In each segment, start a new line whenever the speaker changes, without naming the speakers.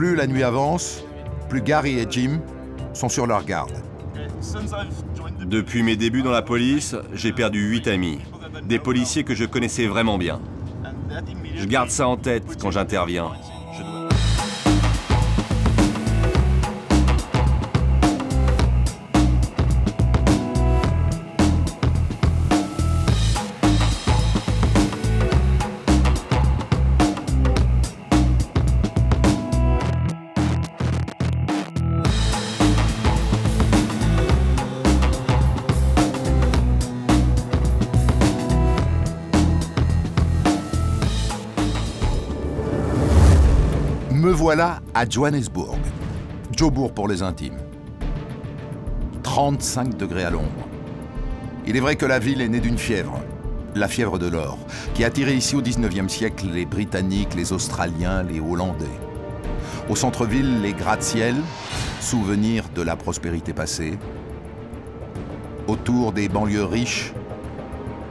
Plus la nuit avance, plus Gary et Jim sont sur leur garde.
Depuis mes débuts dans la police, j'ai perdu 8 amis. Des policiers que je connaissais vraiment bien. Je garde ça en tête quand j'interviens.
Me voilà à Johannesburg, Joburg pour les intimes. 35 degrés à l'ombre. Il est vrai que la ville est née d'une fièvre, la fièvre de l'or, qui a attiré ici au 19e siècle les Britanniques, les Australiens, les Hollandais. Au centre-ville, les gratte-ciel, souvenirs de la prospérité passée. Autour des banlieues riches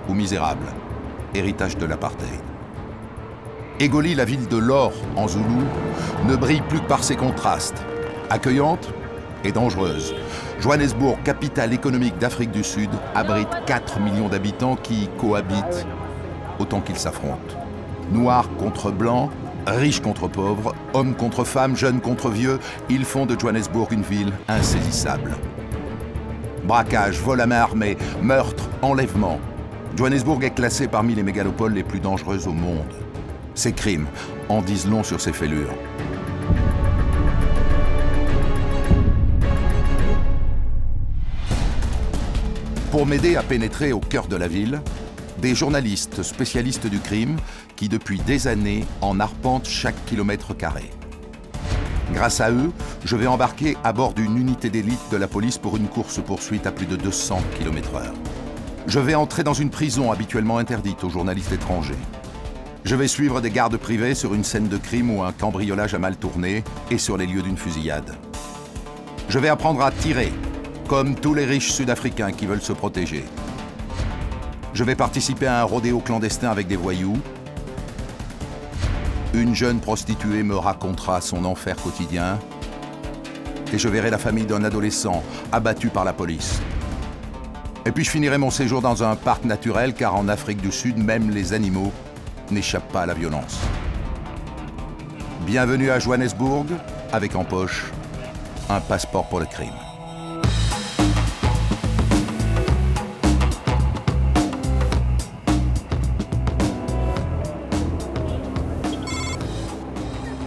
ou misérables, héritage de l'apartheid. Egoli, la ville de l'or en zoulou, ne brille plus que par ses contrastes. Accueillante et dangereuse. Johannesburg, capitale économique d'Afrique du Sud, abrite 4 millions d'habitants qui cohabitent autant qu'ils s'affrontent. Noirs contre blancs, riches contre pauvres, hommes contre femmes, jeunes contre vieux, ils font de Johannesburg une ville insaisissable. Braquage, vol à main armée, meurtre, enlèvement. Johannesburg est classée parmi les mégalopoles les plus dangereuses au monde. Ces crimes en disent long sur ses fêlures. Pour m'aider à pénétrer au cœur de la ville, des journalistes spécialistes du crime qui depuis des années en arpentent chaque kilomètre carré. Grâce à eux, je vais embarquer à bord d'une unité d'élite de la police pour une course-poursuite à plus de 200 km/h. Je vais entrer dans une prison habituellement interdite aux journalistes étrangers. Je vais suivre des gardes privés sur une scène de crime ou un cambriolage a mal tourné et sur les lieux d'une fusillade. Je vais apprendre à tirer, comme tous les riches sud-africains qui veulent se protéger. Je vais participer à un rodéo clandestin avec des voyous. Une jeune prostituée me racontera son enfer quotidien. Et je verrai la famille d'un adolescent abattu par la police. Et puis je finirai mon séjour dans un parc naturel, car en Afrique du Sud, même les animaux n'échappe pas à la violence. Bienvenue à Johannesburg, avec en poche un passeport pour le crime.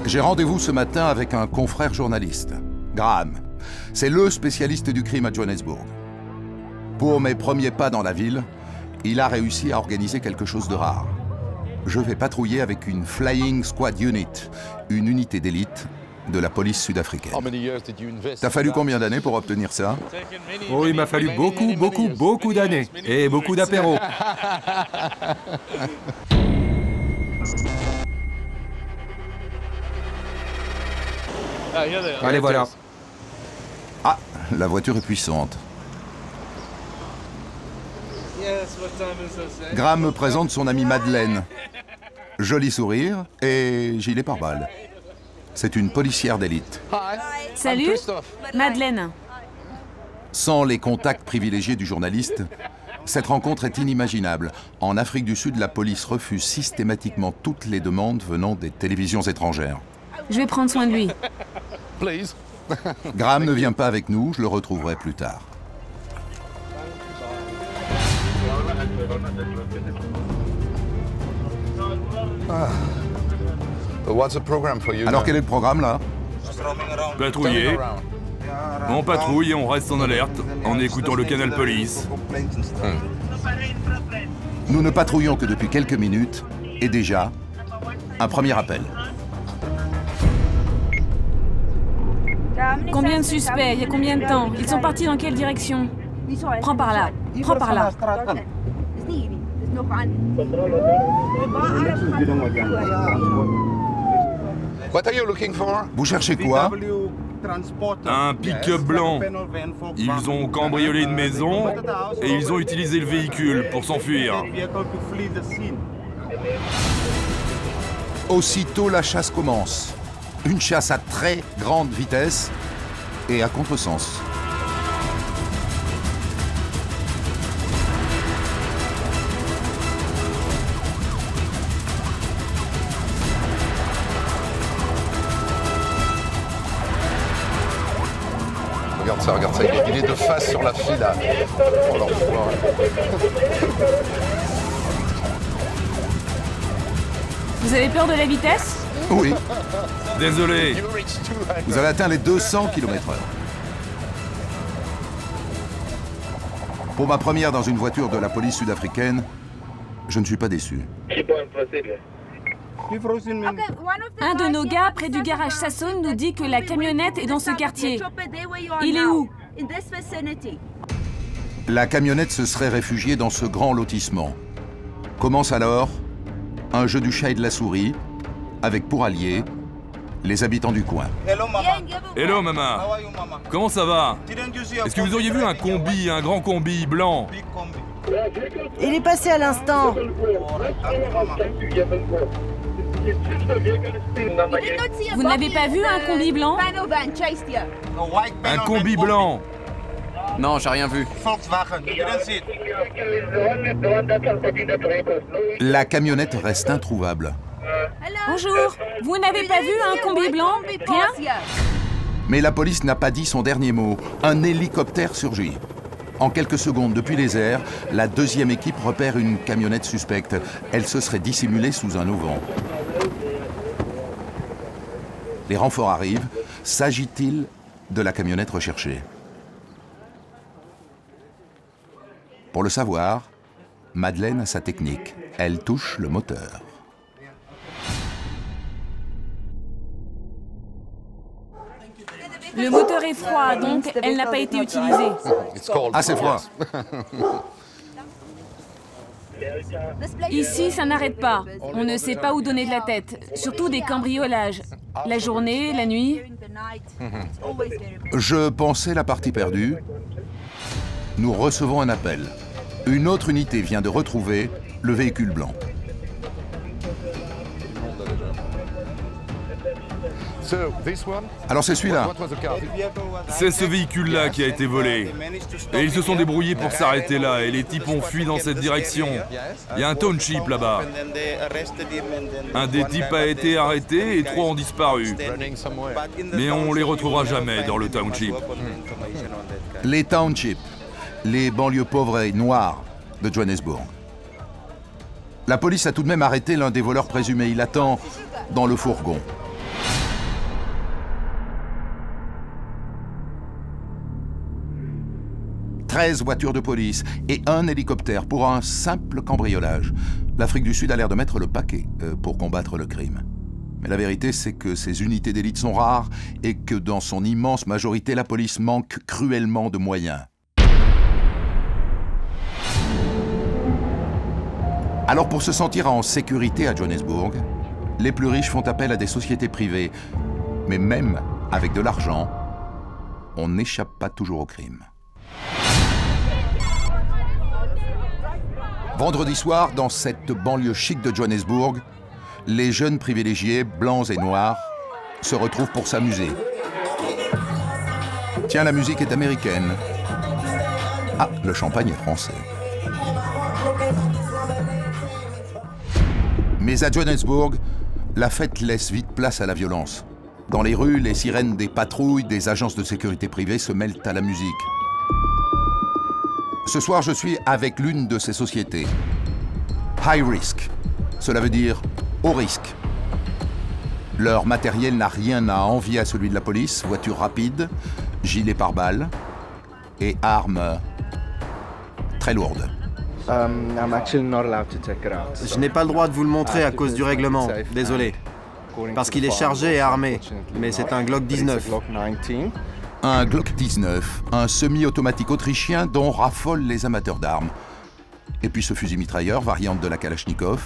J'ai rendez-vous ce matin avec un confrère journaliste, Graham. C'est le spécialiste du crime à Johannesburg. Pour mes premiers pas dans la ville, il a réussi à organiser quelque chose de rare. Je vais patrouiller avec une Flying Squad Unit, une unité d'élite de la police sud-africaine. T'as fallu combien d'années pour obtenir ça?
Oh, il m'a fallu beaucoup d'années. Et beaucoup d'apéros. Allez, voilà.
Ah, la voiture est puissante. Graham me présente son amie Madeleine. Joli sourire et gilet pare-balles. C'est une policière d'élite.
Salut, Madeleine.
Sans les contacts privilégiés du journaliste, cette rencontre est inimaginable. En Afrique du Sud, la police refuse systématiquement toutes les demandes venant des télévisions étrangères.
Je vais prendre soin de lui.
Graham ne vient pas avec nous, je le retrouverai plus tard. Alors quel est le programme là?
Patrouiller. On patrouille et on reste en alerte en écoutant le canal police.
Nous ne patrouillons que depuis quelques minutes et déjà, un premier appel.
Combien de suspects? Il y a combien de temps? Ils sont partis dans quelle direction? Prends par là. Prends par là.
Vous cherchez quoi?
Un pick-up blanc. Ils ont cambriolé une maison et ils ont utilisé le véhicule pour s'enfuir.
Aussitôt la chasse commence. Une chasse à très grande vitesse et à contresens. Regarde ça, il est de face sur la file là. Oh, l'enfoiré.
Vous avez peur de la vitesse?
Oui,
Désolé.
vous avez atteint les 200 km/h. Pour ma première dans une voiture de la police sud-africaine, je ne suis pas déçu.
Un de nos gars près du garage Sassoon nous dit que la camionnette est dans ce quartier. Il est où?
La camionnette se serait réfugiée dans ce grand lotissement. Commence alors un jeu du chat et de la souris, avec pour alliés les habitants du coin.
Hello, maman. Comment ça va? Est-ce que vous auriez vu un combi, un grand combi blanc?
Il est passé à l'instant.
Vous n'avez pas vu un combi blanc?
Un combi blanc.
Non, j'ai rien vu.
La camionnette reste introuvable.
Bonjour. Vous n'avez pas vu un combi blanc? Rien?
Mais la police n'a pas dit son dernier mot. Un hélicoptère surgit. En quelques secondes, depuis les airs, la deuxième équipe repère une camionnette suspecte. Elle se serait dissimulée sous un auvent. Les renforts arrivent. S'agit-il de la camionnette recherchée? Pour le savoir, Madeleine a sa technique. Elle touche le moteur.
Le moteur est froid, donc elle n'a pas été utilisée.
Ah, c'est froid.
Ici, ça n'arrête pas. On ne sait pas où donner de la tête. Surtout des cambriolages. La journée, la nuit.
Je pensais la partie perdue. Nous recevons un appel. Une autre unité vient de retrouver le véhicule blanc. Alors c'est celui-là.
C'est ce véhicule-là qui a été volé. Et ils se sont débrouillés pour s'arrêter là, et les types ont fui dans cette direction. Il y a un township là-bas. Un des types a été arrêté et 3 ont disparu. Mais on les retrouvera jamais dans le township.
Les townships, les banlieues pauvres et noires de Johannesburg. La police a tout de même arrêté l'un des voleurs présumés. Il attend dans le fourgon. « 13 voitures de police et un hélicoptère pour un simple cambriolage. L'Afrique du Sud a l'air de mettre le paquet pour combattre le crime. Mais la vérité, c'est que ces unités d'élite sont rares et que dans son immense majorité, la police manque cruellement de moyens. Alors pour se sentir en sécurité à Johannesburg, les plus riches font appel à des sociétés privées. Mais même avec de l'argent, on n'échappe pas toujours au crime. Vendredi soir, dans cette banlieue chic de Johannesburg, les jeunes privilégiés, blancs et noirs, se retrouvent pour s'amuser. Tiens, la musique est américaine. Ah, le champagne est français. Mais à Johannesburg, la fête laisse vite place à la violence. Dans les rues, les sirènes des patrouilles, des agences de sécurité privées se mêlent à la musique. Ce soir, je suis avec l'une de ces sociétés. High Risk. Cela veut dire haut risque. Leur matériel n'a rien à envier à celui de la police. Voiture rapide, gilet pare-balles et armes très lourdes.
Je n'ai pas le droit de vous le montrer à cause du règlement. Désolé. Parce qu'il est chargé et armé. Mais c'est un Glock 19.
Un Glock 19, un semi-automatique autrichien dont raffolent les amateurs d'armes. Et puis ce fusil mitrailleur, variante de la Kalachnikov.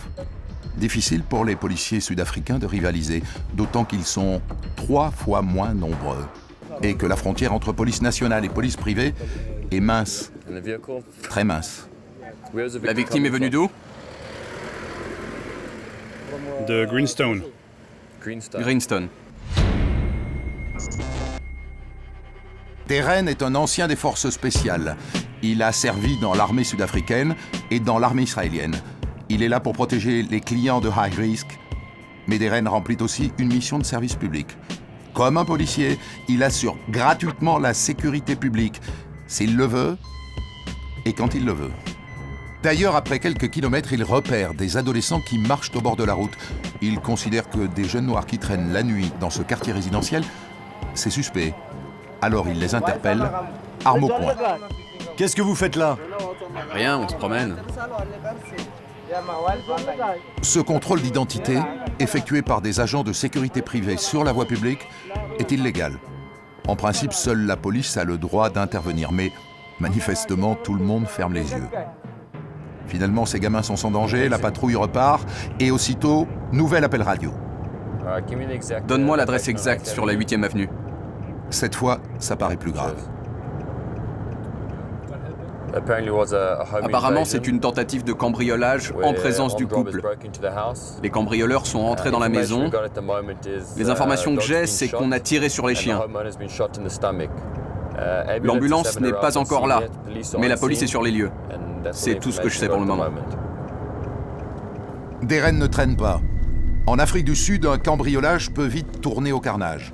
Difficile pour les policiers sud-africains de rivaliser, d'autant qu'ils sont 3 fois moins nombreux. Et que la frontière entre police nationale et police privée est mince. Très mince.
La victime est venue d'où?
De Greenstone.
Greenstone.
Deren est un ancien des forces spéciales. Il a servi dans l'armée sud-africaine et dans l'armée israélienne. Il est là pour protéger les clients de high risk. Mais Deren remplit aussi une mission de service public. Comme un policier, il assure gratuitement la sécurité publique, s'il le veut et quand il le veut. D'ailleurs, après quelques kilomètres, il repère des adolescents qui marchent au bord de la route. Il considère que des jeunes noirs qui traînent la nuit dans ce quartier résidentiel, c'est suspect. Alors il les interpelle, arme au poing.
Qu'est-ce que vous faites là?
Rien, on se promène.
Ce contrôle d'identité, effectué par des agents de sécurité privée sur la voie publique, est illégal. En principe, seule la police a le droit d'intervenir, mais manifestement, tout le monde ferme les yeux. Finalement, ces gamins sont sans danger, la patrouille repart, et aussitôt, nouvel appel radio.
Donne-moi l'adresse exacte sur la 8e avenue.
Cette fois, ça paraît plus grave.
Apparemment, c'est une tentative de cambriolage en présence du couple. Les cambrioleurs sont entrés dans la maison. Les informations que j'ai, c'est qu'on a tiré sur les chiens. L'ambulance n'est pas encore là, mais la police est sur les lieux. C'est tout ce que je sais pour le moment.
Deren ne traîne pas. En Afrique du Sud, un cambriolage peut vite tourner au carnage.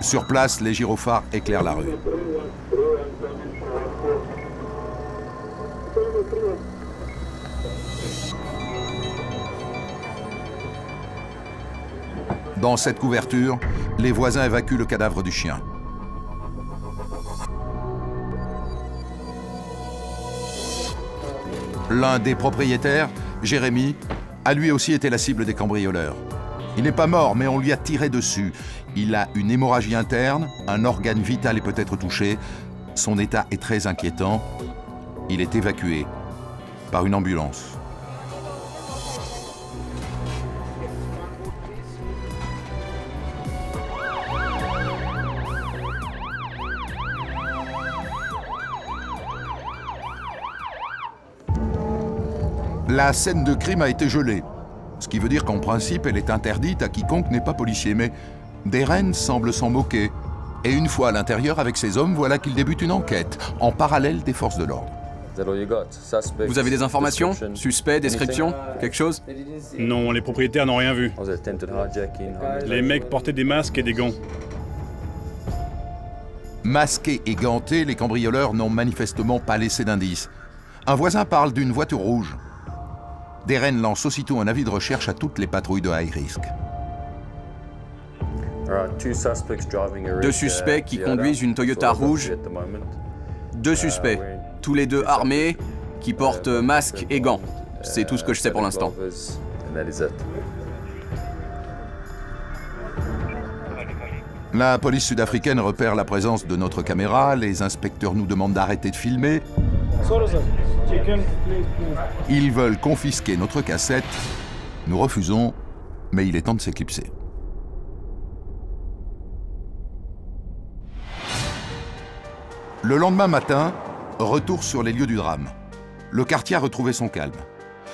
Sur place, les gyrophares éclairent la rue. Dans cette couverture, les voisins évacuent le cadavre du chien. L'un des propriétaires, Jérémy, a lui aussi été la cible des cambrioleurs. Il n'est pas mort, mais on lui a tiré dessus. Il a une hémorragie interne, un organe vital est peut-être touché. Son état est très inquiétant. Il est évacué par une ambulance. La scène de crime a été gelée, ce qui veut dire qu'en principe, elle est interdite à quiconque n'est pas policier. Mais Deren semble s'en moquer. Et une fois à l'intérieur avec ses hommes, voilà qu'il débute une enquête, en parallèle des forces de l'ordre.
Vous avez des informations? Suspect, description? Quelque chose?
Non, les propriétaires n'ont rien vu. Les mecs portaient des masques et des gants.
Masqués et gantés, les cambrioleurs n'ont manifestement pas laissé d'indices. Un voisin parle d'une voiture rouge. Deren lance aussitôt un avis de recherche à toutes les patrouilles de high risk.
Deux suspects qui conduisent une Toyota rouge. Deux suspects, tous les deux armés, qui portent masque et gants. C'est tout ce que je sais pour l'instant.
La police sud-africaine repère la présence de notre caméra. Les inspecteurs nous demandent d'arrêter de filmer. Ils veulent confisquer notre cassette. Nous refusons, mais il est temps de s'éclipser. Le lendemain matin, retour sur les lieux du drame. Le quartier a retrouvé son calme.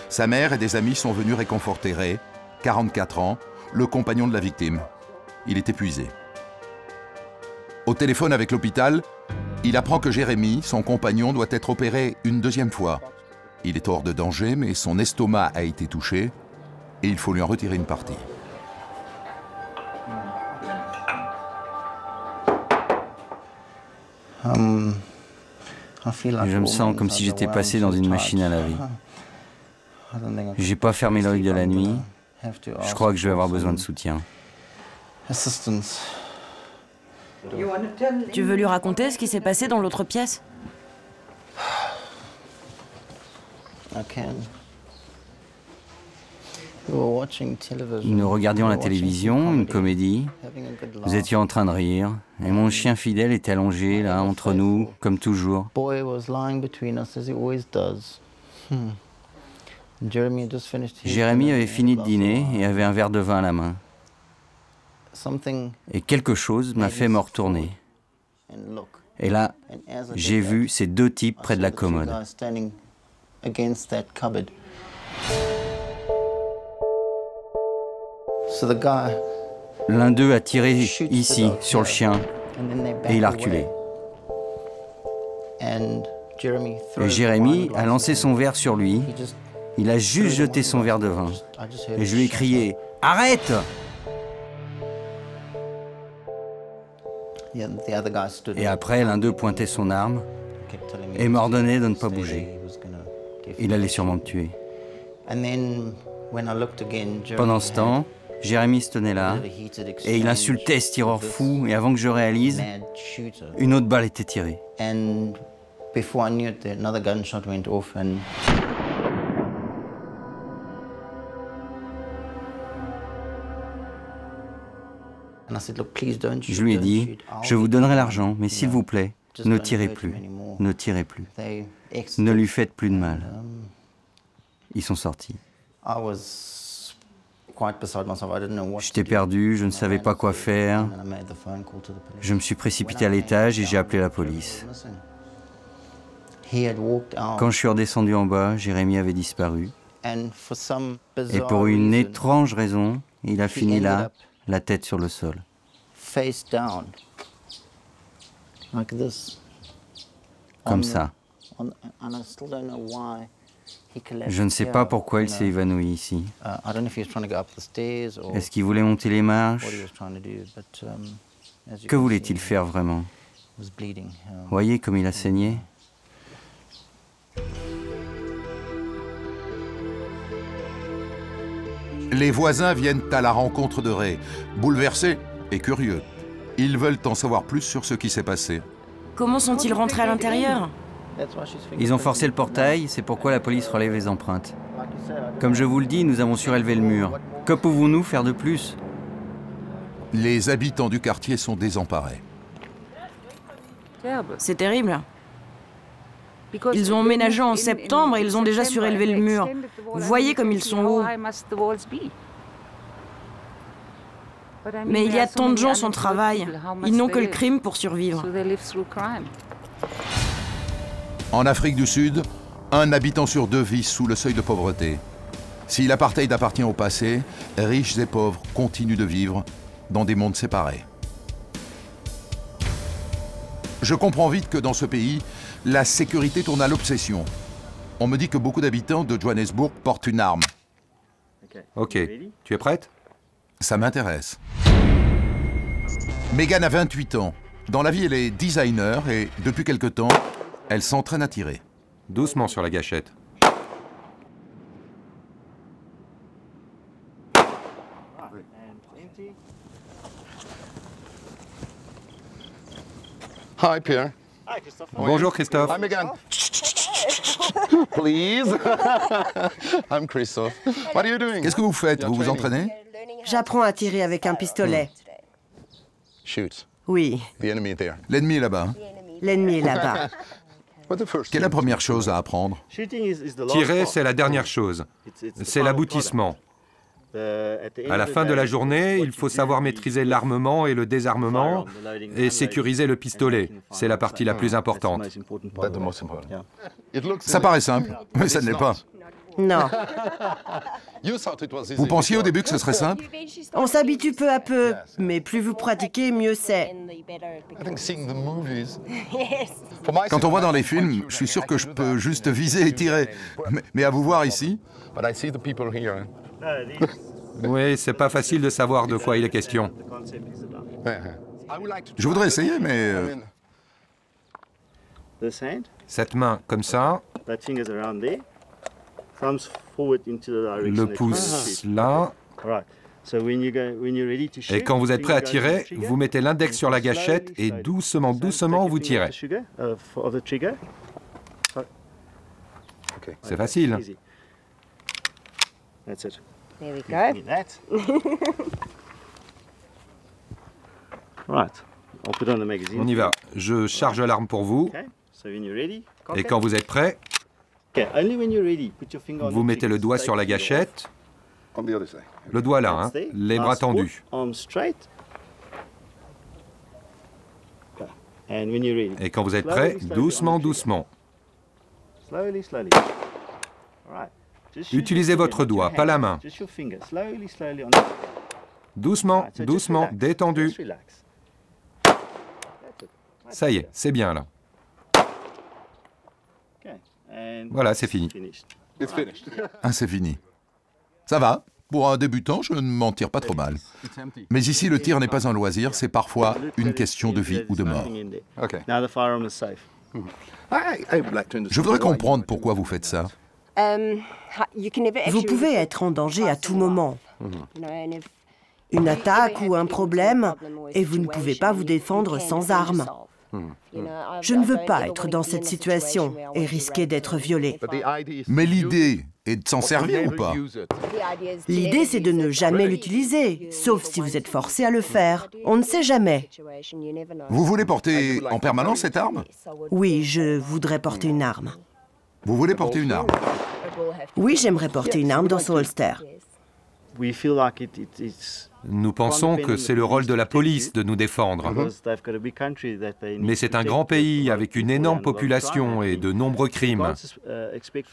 Sa mère et des amis sont venus réconforter Ray, 44 ans, le compagnon de la victime. Il est épuisé. Au téléphone avec l'hôpital, il apprend que Jérémy, son compagnon, doit être opéré une deuxième fois. Il est hors de danger, mais son estomac a été touché et il faut lui en retirer une partie.
Je me sens comme si j'étais passé dans une machine à laver. J'ai pas fermé l'œil de la nuit. Je crois que je vais avoir besoin de soutien.
Tu veux lui raconter ce qui s'est passé dans l'autre pièce?
Nous regardions la télévision, une comédie. Nous étions en train de rire. Et mon chien fidèle était allongé, là, entre nous, comme toujours. Jérémy avait fini de dîner et avait un verre de vin à la main. Et quelque chose m'a fait me retourner. Et là, j'ai vu ces deux types près de la commode. L'un d'eux a tiré ici, sur le chien, et il a reculé. Et Jérémy a lancé son verre sur lui. Il a juste jeté son verre de vin. Et je lui ai crié « Arrête !» Et après, l'un d'eux pointait son arme et m'ordonnait de ne pas bouger. Il allait sûrement me tuer. Pendant ce temps, Jérémy se tenait là et il insultait ce tireur fou. Et avant que je réalise, une autre balle était tirée. Je lui ai dit, je vous donnerai l'argent, mais s'il vous plaît, ne tirez plus, ne tirez plus. Ne lui faites plus de mal. Ils sont sortis. J'étais perdu, je ne savais pas quoi faire. Je me suis précipité à l'étage et j'ai appelé la police. Quand je suis redescendu en bas, Jérémy avait disparu. Et pour une étrange raison, il a fini là, la tête sur le sol. Comme ça. Je ne sais pas pourquoi il s'est évanoui ici. Est-ce qu'il voulait monter les marches? Que voulait-il faire vraiment? Voyez comme il a saigné.
Les voisins viennent à la rencontre de Ray, bouleversés et curieux. Ils veulent en savoir plus sur ce qui s'est passé.
Comment sont-ils rentrés à l'intérieur?
Ils ont forcé le portail, c'est pourquoi la police relève les empreintes. Comme je vous le dis, nous avons surélevé le mur. Que pouvons-nous faire de plus?
Les habitants du quartier sont désemparés.
C'est terrible. Ils ont emménagé en septembre et ils ont déjà surélevé le mur. Vous voyez comme ils sont hauts. Mais il y a tant de gens sans travail. Ils n'ont que le crime pour survivre.
En Afrique du Sud, un habitant sur deux vit sous le seuil de pauvreté. Si l'apartheid appartient au passé, riches et pauvres continuent de vivre dans des mondes séparés. Je comprends vite que dans ce pays, la sécurité tourne à l'obsession. On me dit que beaucoup d'habitants de Johannesburg portent une arme.
Ok, tu es prête?
Ça m'intéresse. Megan a 28 ans. Dans la vie, elle est designer et depuis quelque temps, elle s'entraîne à tirer.
Doucement sur la gâchette.
Hi, Pierre.
Bonjour Christophe.
Hi, Megan. Please. I'm Christophe. What are you doing? Qu'est-ce que vous faites? Vous vous entraînez?
J'apprends à tirer avec un pistolet.
Shoot.
Oui.
L'ennemi est là-bas.
L'ennemi est là-bas.
Quelle est la première chose à apprendre?
Tirer, c'est la dernière chose. C'est l'aboutissement. À la fin de la journée, il faut savoir maîtriser l'armement et le désarmement et sécuriser le pistolet. C'est la partie la plus importante.
Ça paraît simple, mais ça ne l'est pas.
Non.
Vous pensiez au début que ce serait simple?
On s'habitue peu à peu, mais plus vous pratiquez, mieux c'est.
Quand on voit dans les films, je suis sûr que je peux juste viser et tirer. Mais à vous voir ici...
Oui, c'est pas facile de savoir de quoi il est question.
Je voudrais essayer, mais...
Cette main, comme ça. Le pouce là. Et quand vous êtes prêt à tirer, vous mettez l'index sur la gâchette et doucement, doucement, vous tirez. C'est facile.
There we go.
On y va. Je charge l'arme pour vous. Et quand vous êtes prêt, vous mettez le doigt sur la gâchette. Le doigt là, hein, les bras tendus. Et quand vous êtes prêt, doucement, doucement. Utilisez votre doigt, pas la main. Doucement, doucement, détendu. Ça y est, c'est bien là. Voilà, c'est fini.
Ah, c'est fini. Ça va. Pour un débutant, je ne m'en tire pas trop mal. Mais ici, le tir n'est pas un loisir, c'est parfois une question de vie ou de mort. Je voudrais comprendre pourquoi vous faites ça.
Vous pouvez être en danger à tout moment. Une attaque ou un problème, et vous ne pouvez pas vous défendre sans armes. Je ne veux pas être dans cette situation et risquer d'être violé.
Mais l'idée est de s'en servir ou pas?
L'idée, c'est de ne jamais l'utiliser, sauf si vous êtes forcé à le faire. On ne sait jamais.
Vous voulez porter en permanence cette arme?
Oui, je voudrais porter une arme.
Vous voulez porter une arme?
Oui, j'aimerais porter une arme dans son holster.
Nous pensons que c'est le rôle de la police de nous défendre. Mais c'est un grand pays avec une énorme population et de nombreux crimes.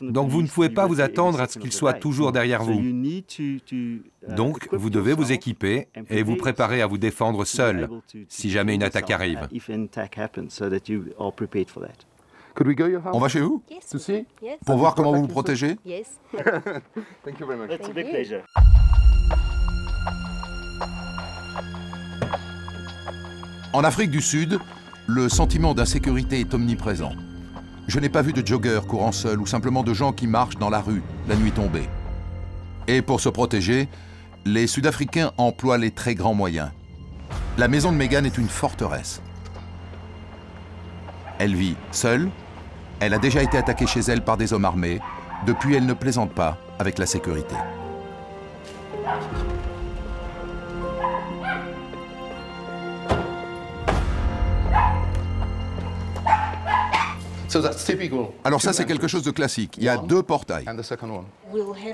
Donc vous ne pouvez pas vous attendre à ce qu'ils soient toujours derrière vous. Donc vous devez vous équiper et vous préparer à vous défendre seul si jamais une attaque arrive.
On va chez vous? Pour voir comment vous vous protégez? En Afrique du Sud, le sentiment d'insécurité est omniprésent. Je n'ai pas vu de joggeurs courant seuls ou simplement de gens qui marchent dans la rue la nuit tombée. Et pour se protéger, les Sud-Africains emploient les très grands moyens. La maison de Megan est une forteresse. Elle vit seule. Elle a déjà été attaquée chez elle par des hommes armés. Depuis, elle ne plaisante pas avec la sécurité. Alors ça, c'est quelque chose de classique. Il y a deux portails.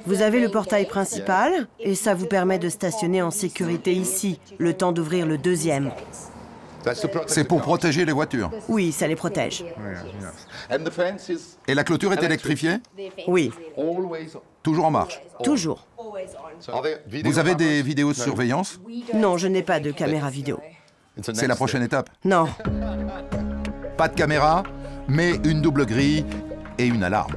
Vous avez le portail principal, et ça vous permet de stationner en sécurité ici, le temps d'ouvrir le deuxième.
C'est pour protéger les voitures?
Oui, ça les protège.
Et la clôture est électrifiée?
Oui.
Toujours en marche?
Toujours.
Vous avez des vidéos de surveillance?
Non, je n'ai pas de caméra vidéo.
C'est la prochaine étape?
Non.
Pas de caméra, mais une double grille et une alarme.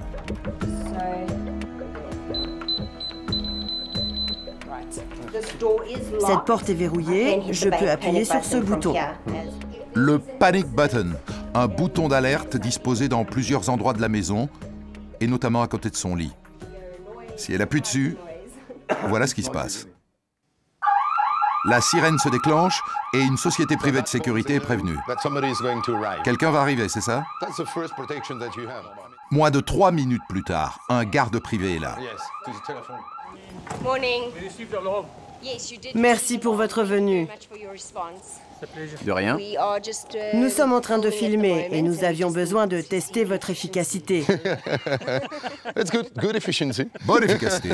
Cette porte est verrouillée, je peux appuyer sur ce bouton.
Le panic button, un bouton d'alerte disposé dans plusieurs endroits de la maison, et notamment à côté de son lit. Si elle appuie dessus, voilà ce qui se passe. La sirène se déclenche et une société privée de sécurité est prévenue. Quelqu'un va arriver, c'est ça? Moins de 3 minutes plus tard, un garde privé est là.
Merci pour votre venue.
De rien.
Nous sommes en train de filmer et nous avions besoin de tester votre efficacité.
Bonne efficacité.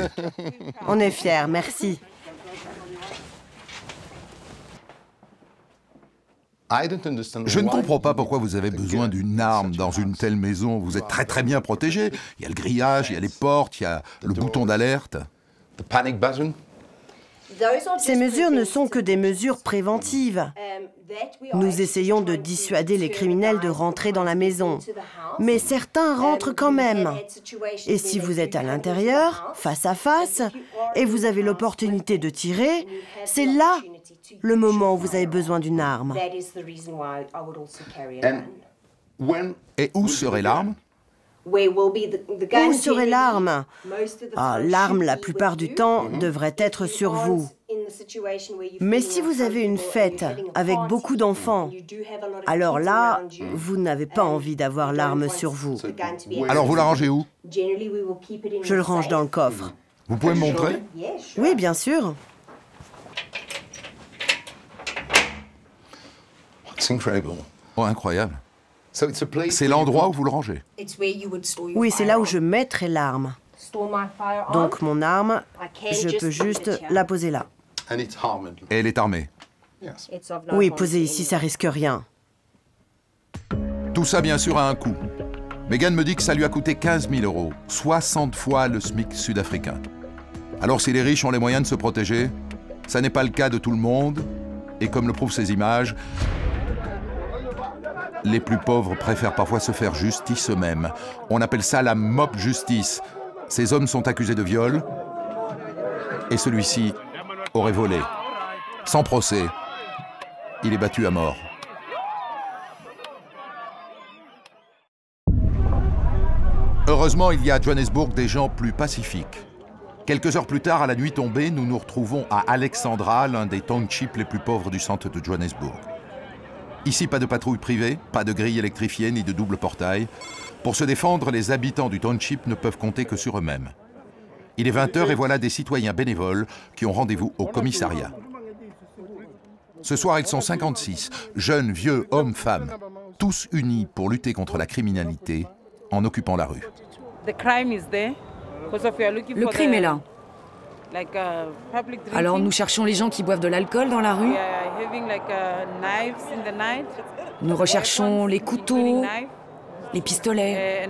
On est fiers, merci.
Je ne comprends pas pourquoi vous avez besoin d'une arme dans une telle maison. Vous êtes très bien protégé. Il y a le grillage, il y a les portes, il y a le bouton d'alerte.
Ces mesures ne sont que des mesures préventives. Nous essayons de dissuader les criminels de rentrer dans la maison. Mais certains rentrent quand même. Et si vous êtes à l'intérieur, face à face, et vous avez l'opportunité de tirer, c'est là le moment où vous avez besoin d'une arme.
Et où serait l'arme?
Où serait l'arme? L'arme, la plupart du temps, devrait être sur vous. Mais si vous avez une fête avec beaucoup d'enfants, alors là, vous n'avez pas envie d'avoir l'arme sur vous.
Alors vous la rangez où?
Je le range dans le coffre.
Vous pouvez me montrer?
Oui, bien sûr.
Oh, incroyable. C'est l'endroit où vous le rangez?
Oui, c'est là où je mettrai l'arme. Donc mon arme, je peux juste la poser là.
Et elle est armée?
Oui, poser ici, ça risque rien.
Tout ça, bien sûr, a un coût. Megan me dit que ça lui a coûté 15 000 €, 60 fois le SMIC sud-africain. Alors si les riches ont les moyens de se protéger, Ça n'est pas le cas de tout le monde, et comme le prouvent ces images, les plus pauvres préfèrent parfois se faire justice eux-mêmes. On appelle ça la mob justice. Ces hommes sont accusés de viol, et celui-ci aurait volé. Sans procès, il est battu à mort. Heureusement, il y a à Johannesburg des gens plus pacifiques. Quelques heures plus tard, à la nuit tombée, nous nous retrouvons à Alexandra, l'un des townships les plus pauvres du centre de Johannesburg. Ici, pas de patrouille privée, pas de grille électrifiée ni de double portail. Pour se défendre, les habitants du township ne peuvent compter que sur eux-mêmes. Il est 20h et voilà des citoyens bénévoles qui ont rendez-vous au commissariat. Ce soir, ils sont 56, jeunes, vieux, hommes, femmes, tous unis pour lutter contre la criminalité en occupant la rue.
Le crime est là. Alors nous cherchons les gens qui boivent de l'alcool dans la rue. Nous recherchons les couteaux, les pistolets.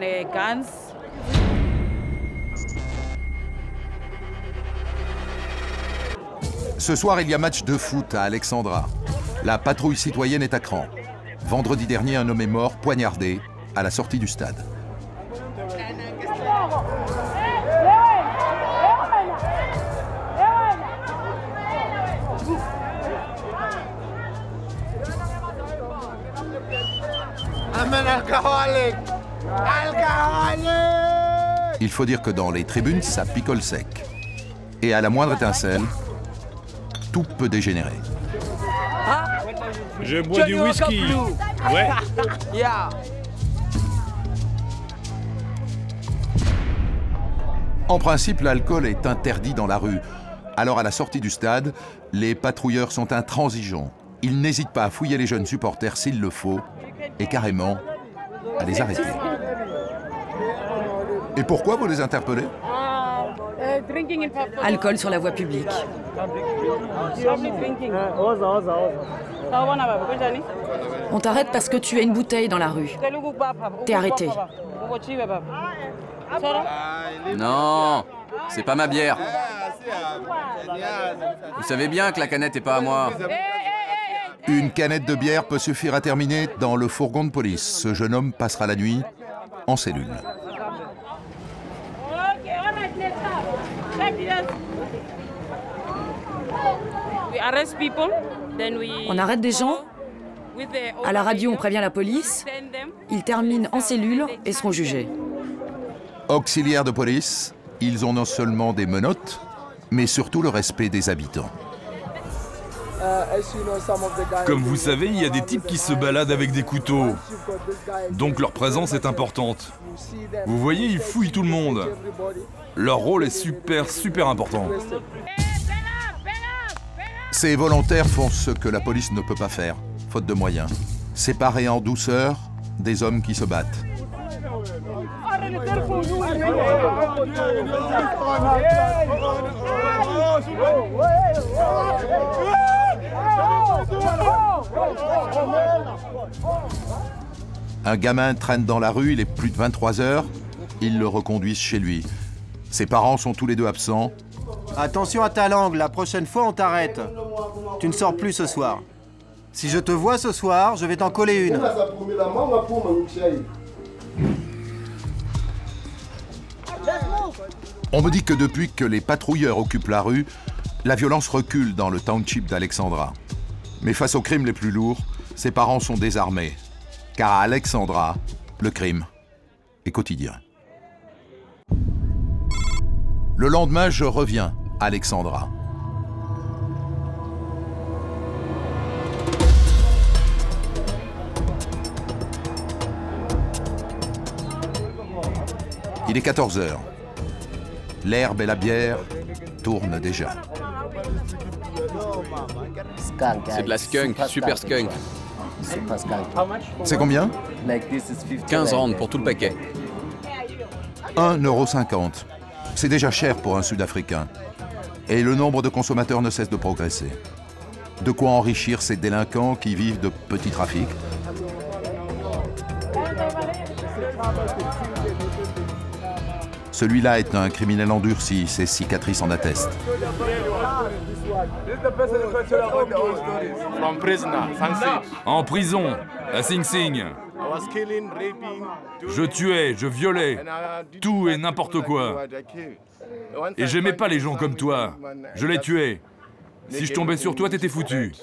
Ce soir, il y a match de foot à Alexandra. La patrouille citoyenne est à cran. Vendredi dernier, un homme est mort, poignardé, à la sortie du stade. Il faut dire que dans les tribunes, ça picole sec. Et à la moindre étincelle, tout peut dégénérer.
Je bois du whisky. Ouais.
En principe, l'alcool est interdit dans la rue. Alors à la sortie du stade, les patrouilleurs sont intransigeants. Ils n'hésitent pas à fouiller les jeunes supporters s'il le faut, et carrément à les arrêter. Et pourquoi vous les interpellez?
Alcool sur la voie publique. On t'arrête parce que tu as une bouteille dans la rue. T'es arrêté.
Non, c'est pas ma bière. Vous savez bien que la canette est pas à moi.
Une canette de bière peut suffire à terminer dans le fourgon de police. Ce jeune homme passera la nuit en cellule.
On arrête des gens. À la radio, on prévient la police. Ils terminent en cellule et seront jugés.
Auxiliaires de police, ils ont non seulement des menottes, mais surtout le respect des habitants.
Comme vous savez, il y a des types qui se baladent avec des couteaux. Donc leur présence est importante. Vous voyez, ils fouillent tout le monde. Leur rôle est super important.
Ces volontaires font ce que la police ne peut pas faire, faute de moyens. Séparer en douceur des hommes qui se battent. Un gamin traîne dans la rue, il est plus de 23 heures, ils le reconduisent chez lui. Ses parents sont tous les deux absents.
Attention à ta langue, la prochaine fois on t'arrête. Tu ne sors plus ce soir. Si je te vois ce soir, je vais t'en coller une.
On me dit que depuis que les patrouilleurs occupent la rue, la violence recule dans le township d'Alexandra. Mais face aux crimes les plus lourds, ses parents sont désarmés. Car à Alexandra, le crime est quotidien. Le lendemain, je reviens à Alexandra. Il est 14 h. L'herbe et la bière tournent déjà.
C'est de la skunk, super skunk.
C'est combien?
15 rand pour tout le paquet.
1,50 €. C'est déjà cher pour un Sud-Africain. Et le nombre de consommateurs ne cesse de progresser. De quoi enrichir ces délinquants qui vivent de petits trafics. Celui-là est un criminel endurci, ses cicatrices en attestent.
En prison, à Sing Sing. Je tuais, je violais, tout et n'importe quoi. Et j'aimais pas les gens comme toi. Je les tuais. Si je tombais sur toi, t'étais foutu.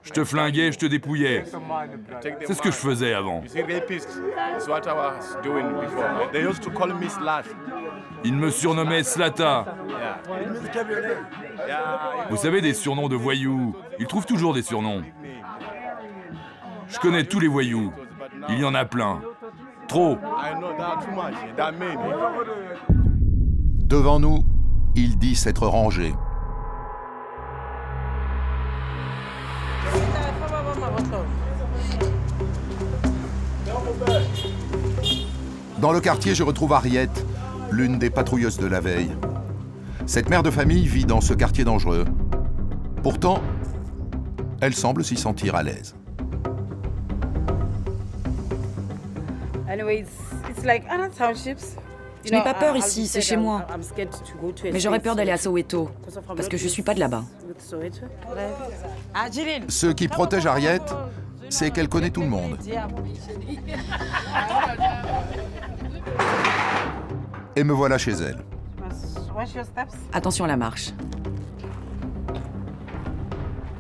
Je te flinguais, je te dépouillais. C'est ce que je faisais avant. Ils me surnommaient Slata. Vous savez, des surnoms de voyous. Ils trouvent toujours des surnoms. Je connais tous les voyous. Il y en a plein. Trop.
Devant nous, il dit s'être rangé. Dans le quartier, je retrouve Harriet, l'une des patrouilleuses de la veille. Cette mère de famille vit dans ce quartier dangereux. Pourtant, elle semble s'y sentir à l'aise.
Je n'ai pas peur ici, c'est chez moi. Mais j'aurais peur d'aller à Soweto, parce que je ne suis pas de là-bas.
Ce qui protège Harriet, c'est qu'elle connaît tout le monde. Et me voilà chez elle.
Attention à la marche.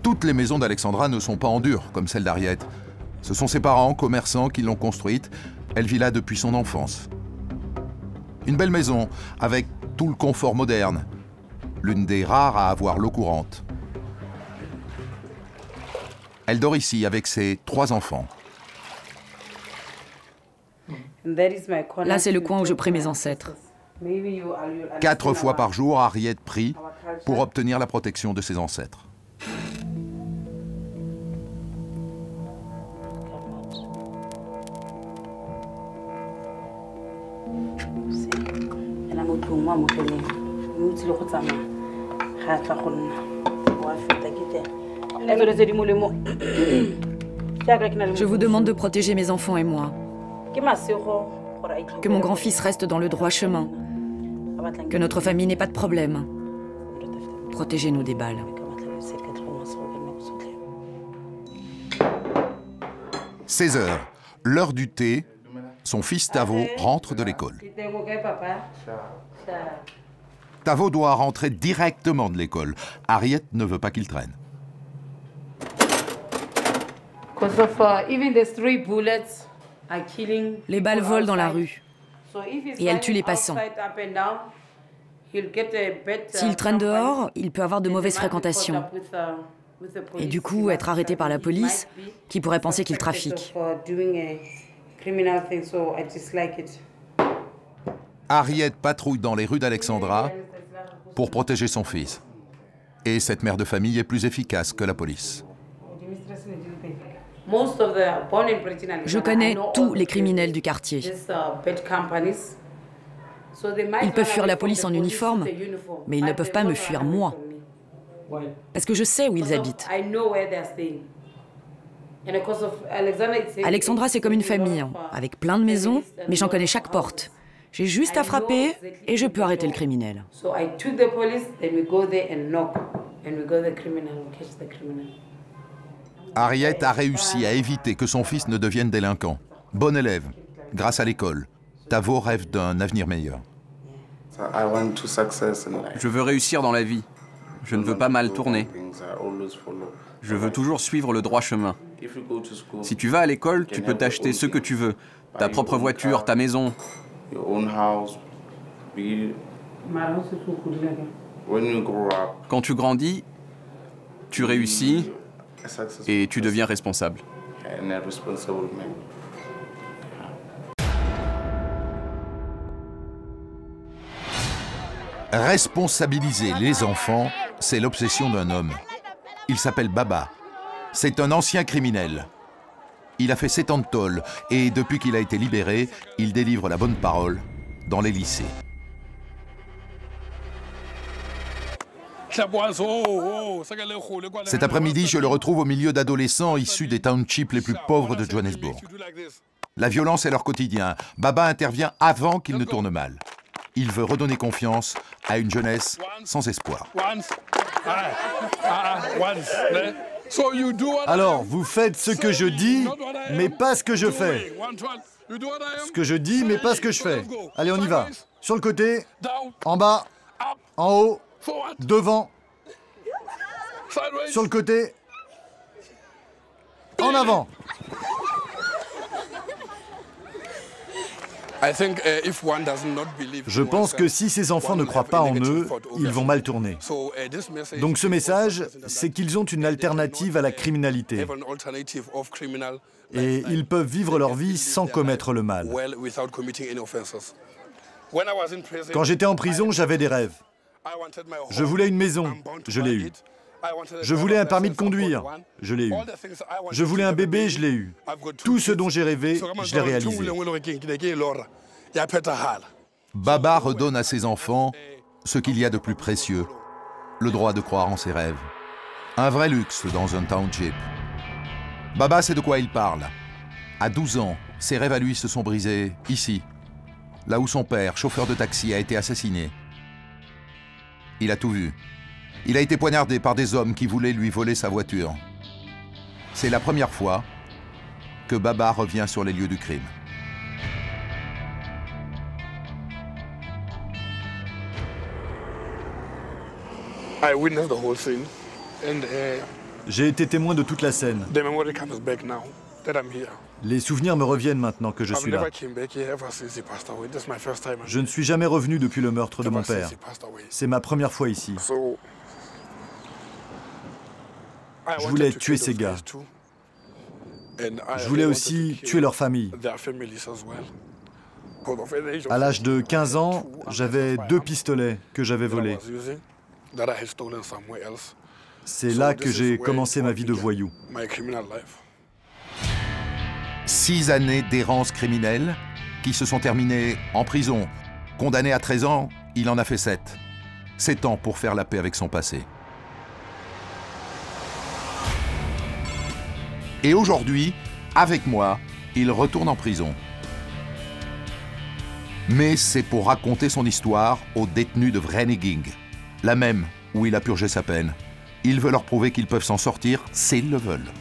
Toutes les maisons d'Alexandra ne sont pas en dur, comme celle d'Harriet. Ce sont ses parents, commerçants, qui l'ont construite. Elle vit là depuis son enfance. Une belle maison, avec tout le confort moderne. L'une des rares à avoir l'eau courante. Elle dort ici avec ses 3 enfants.
Là, c'est le coin où je prie mes ancêtres.
4 fois par jour, Harriet prie pour obtenir la protection de ses ancêtres.
Je vous demande de protéger mes enfants et moi. Que mon grand-fils reste dans le droit chemin. Que notre famille n'ait pas de problème. Protégez-nous des balles.
« 16 heures, l'heure du thé, son fils Tavo rentre de l'école. Tavo doit rentrer directement de l'école. Harriet ne veut pas qu'il traîne.
Les balles volent dans la rue. Et elles tuent les passants. S'il traîne dehors, il peut avoir de mauvaises fréquentations. Et du coup, être arrêté par la police, qui pourrait penser qu'il trafique.
Harriet patrouille dans les rues d'Alexandra pour protéger son fils. Et cette mère de famille est plus efficace que la police.
Je connais tous les criminels du quartier. Ils peuvent fuir la police en uniforme, mais ils ne peuvent pas me fuir moi. Parce que je sais où ils habitent. Alexandra, c'est comme une famille, avec plein de maisons, mais j'en connais chaque porte. J'ai juste à frapper et je peux arrêter le criminel.
Harriet a réussi à éviter que son fils ne devienne délinquant. Bon élève, grâce à l'école. Tavo rêve d'un avenir meilleur.
Je veux réussir dans la vie. Je ne veux pas mal tourner. Je veux toujours suivre le droit chemin. Si tu vas à l'école, tu peux t'acheter ce que tu veux. Ta propre voiture, ta maison. Quand tu grandis, tu réussis et tu deviens responsable.
Responsabiliser les enfants, c'est l'obsession d'un homme. Il s'appelle Baba. C'est un ancien criminel. Il a fait 7 ans de tôle et depuis qu'il a été libéré, il délivre la bonne parole dans les lycées. Cet après-midi, je le retrouve au milieu d'adolescents issus des townships les plus pauvres de Johannesburg. La violence est leur quotidien. Baba intervient avant qu'il ne tourne mal. il veut redonner confiance à une jeunesse sans espoir.
Alors, vous faites ce que je dis, mais pas ce que je fais. Ce que je dis, mais pas ce que je fais. Allez, on y va. Sur le côté, en bas, en haut, devant. Sur le côté, en avant. Je pense que si ces enfants ne croient pas en eux, ils vont mal tourner. Donc ce message, c'est qu'ils ont une alternative à la criminalité. Et ils peuvent vivre leur vie sans commettre le mal. Quand j'étais en prison, j'avais des rêves. Je voulais une maison, je l'ai eue. Je voulais un permis de conduire, je l'ai eu. Je voulais un bébé, je l'ai eu. Tout ce dont j'ai rêvé, je l'ai réalisé.
Baba redonne à ses enfants ce qu'il y a de plus précieux, le droit de croire en ses rêves. Un vrai luxe dans un township. Baba sait de quoi il parle. À 12 ans, ses rêves à lui se sont brisés ici, là où son père, chauffeur de taxi, a été assassiné. Il a tout vu. Il a été poignardé par des hommes qui voulaient lui voler sa voiture. C'est la première fois que Baba revient sur les lieux du crime.
J'ai été témoin de toute la scène. Les souvenirs me reviennent maintenant que je suis là. Je ne suis jamais revenu depuis le meurtre de mon père. C'est ma première fois ici. Je voulais tuer ces gars. Je voulais aussi tuer leur famille. À l'âge de 15 ans, j'avais 2 pistolets que j'avais volés. C'est là que j'ai commencé ma vie de voyou.
6 années d'errance criminelle qui se sont terminées en prison. Condamné à 13 ans, il en a fait 7. 7 ans pour faire la paix avec son passé. Et aujourd'hui, avec moi, il retourne en prison. Mais c'est pour raconter son histoire aux détenus de Vereeniging, la même où il a purgé sa peine. Il veut leur prouver qu'ils peuvent s'en sortir s'ils le veulent.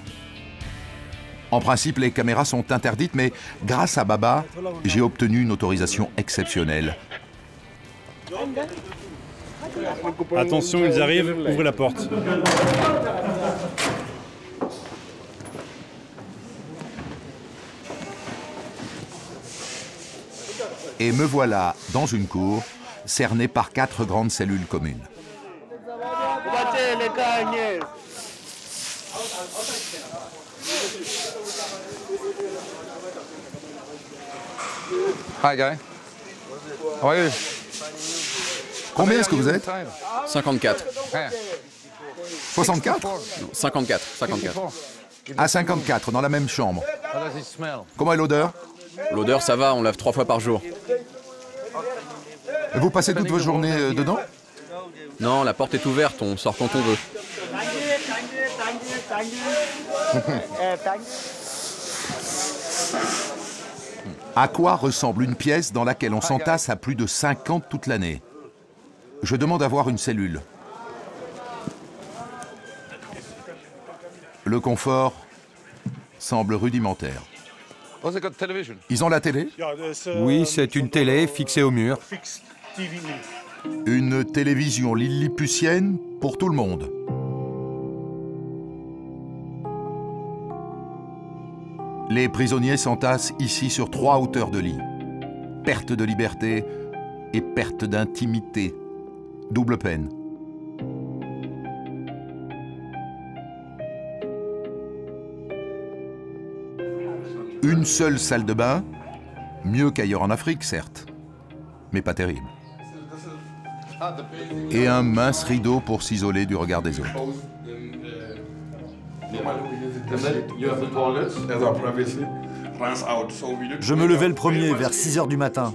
En principe, les caméras sont interdites, mais grâce à Baba, j'ai obtenu une autorisation exceptionnelle.
Attention, ils arrivent, ouvrez la porte.
Et me voilà dans une cour, cernée par 4 grandes cellules communes.
Hi, guy. How are you?
Combien est-ce que vous êtes?
54.
64?
54.
À 54, dans la même chambre. Comment est l'odeur?
L'odeur, ça va, on lave 3 fois par jour.
Vous passez toute votre journée dedans?
Non, la porte est ouverte, on sort quand on veut.
À quoi ressemble une pièce dans laquelle on s'entasse à plus de 50 toute l'année? Je demande à voir une cellule. Le confort semble rudimentaire. Ils ont la télé?
Oui, c'est une télé fixée au mur.
Une télévision lilliputienne pour tout le monde. Les prisonniers s'entassent ici sur 3 hauteurs de lit. Perte de liberté et perte d'intimité. Double peine. Une seule salle de bain, mieux qu'ailleurs en Afrique, certes, mais pas terrible. Et un mince rideau pour s'isoler du regard des autres.
Je me levais le premier vers 6 h du matin,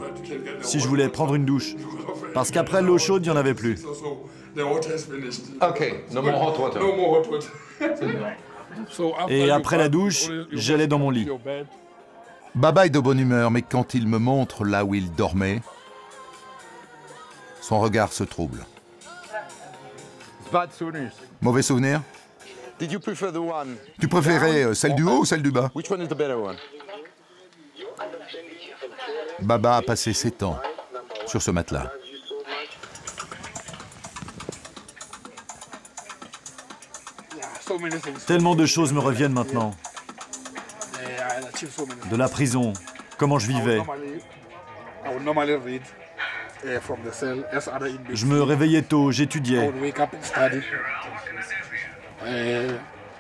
si je voulais prendre une douche. Parce qu'après l'eau chaude, il n'y en avait plus. Et après la douche, j'allais dans mon lit.
Baba est de bonne humeur, mais quand il me montre là où il dormait, Son regard se trouble. Mauvais souvenir? Tu préférais celle du haut ou celle du bas? Baba a passé 7 ans sur ce matelas.
Tellement de choses me reviennent maintenant. De la prison, comment je vivais. Je me réveillais tôt, j'étudiais.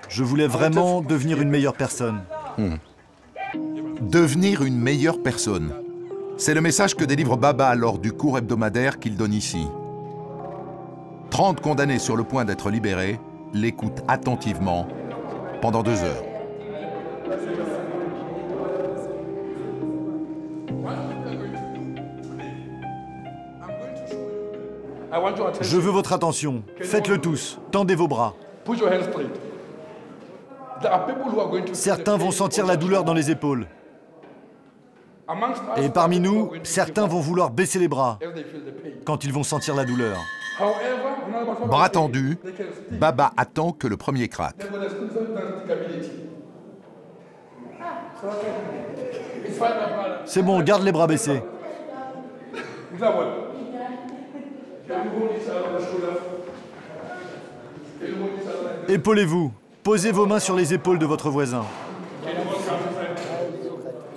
Je voulais vraiment devenir une meilleure personne.
Devenir une meilleure personne. C'est le message que délivre Baba lors du cours hebdomadaire qu'il donne ici. 30 condamnés sur le point d'être libérés l'écoutent attentivement pendant 2 heures.
Je veux votre attention. Faites-le tous. Tendez vos bras. Certains vont sentir la douleur dans les épaules. Et parmi nous, certains vont vouloir baisser les bras quand ils vont sentir la douleur.
Bras tendus, Baba attend que le premier craque.
C'est bon, garde les bras baissés. Épaulez-vous. Posez vos mains sur les épaules de votre voisin.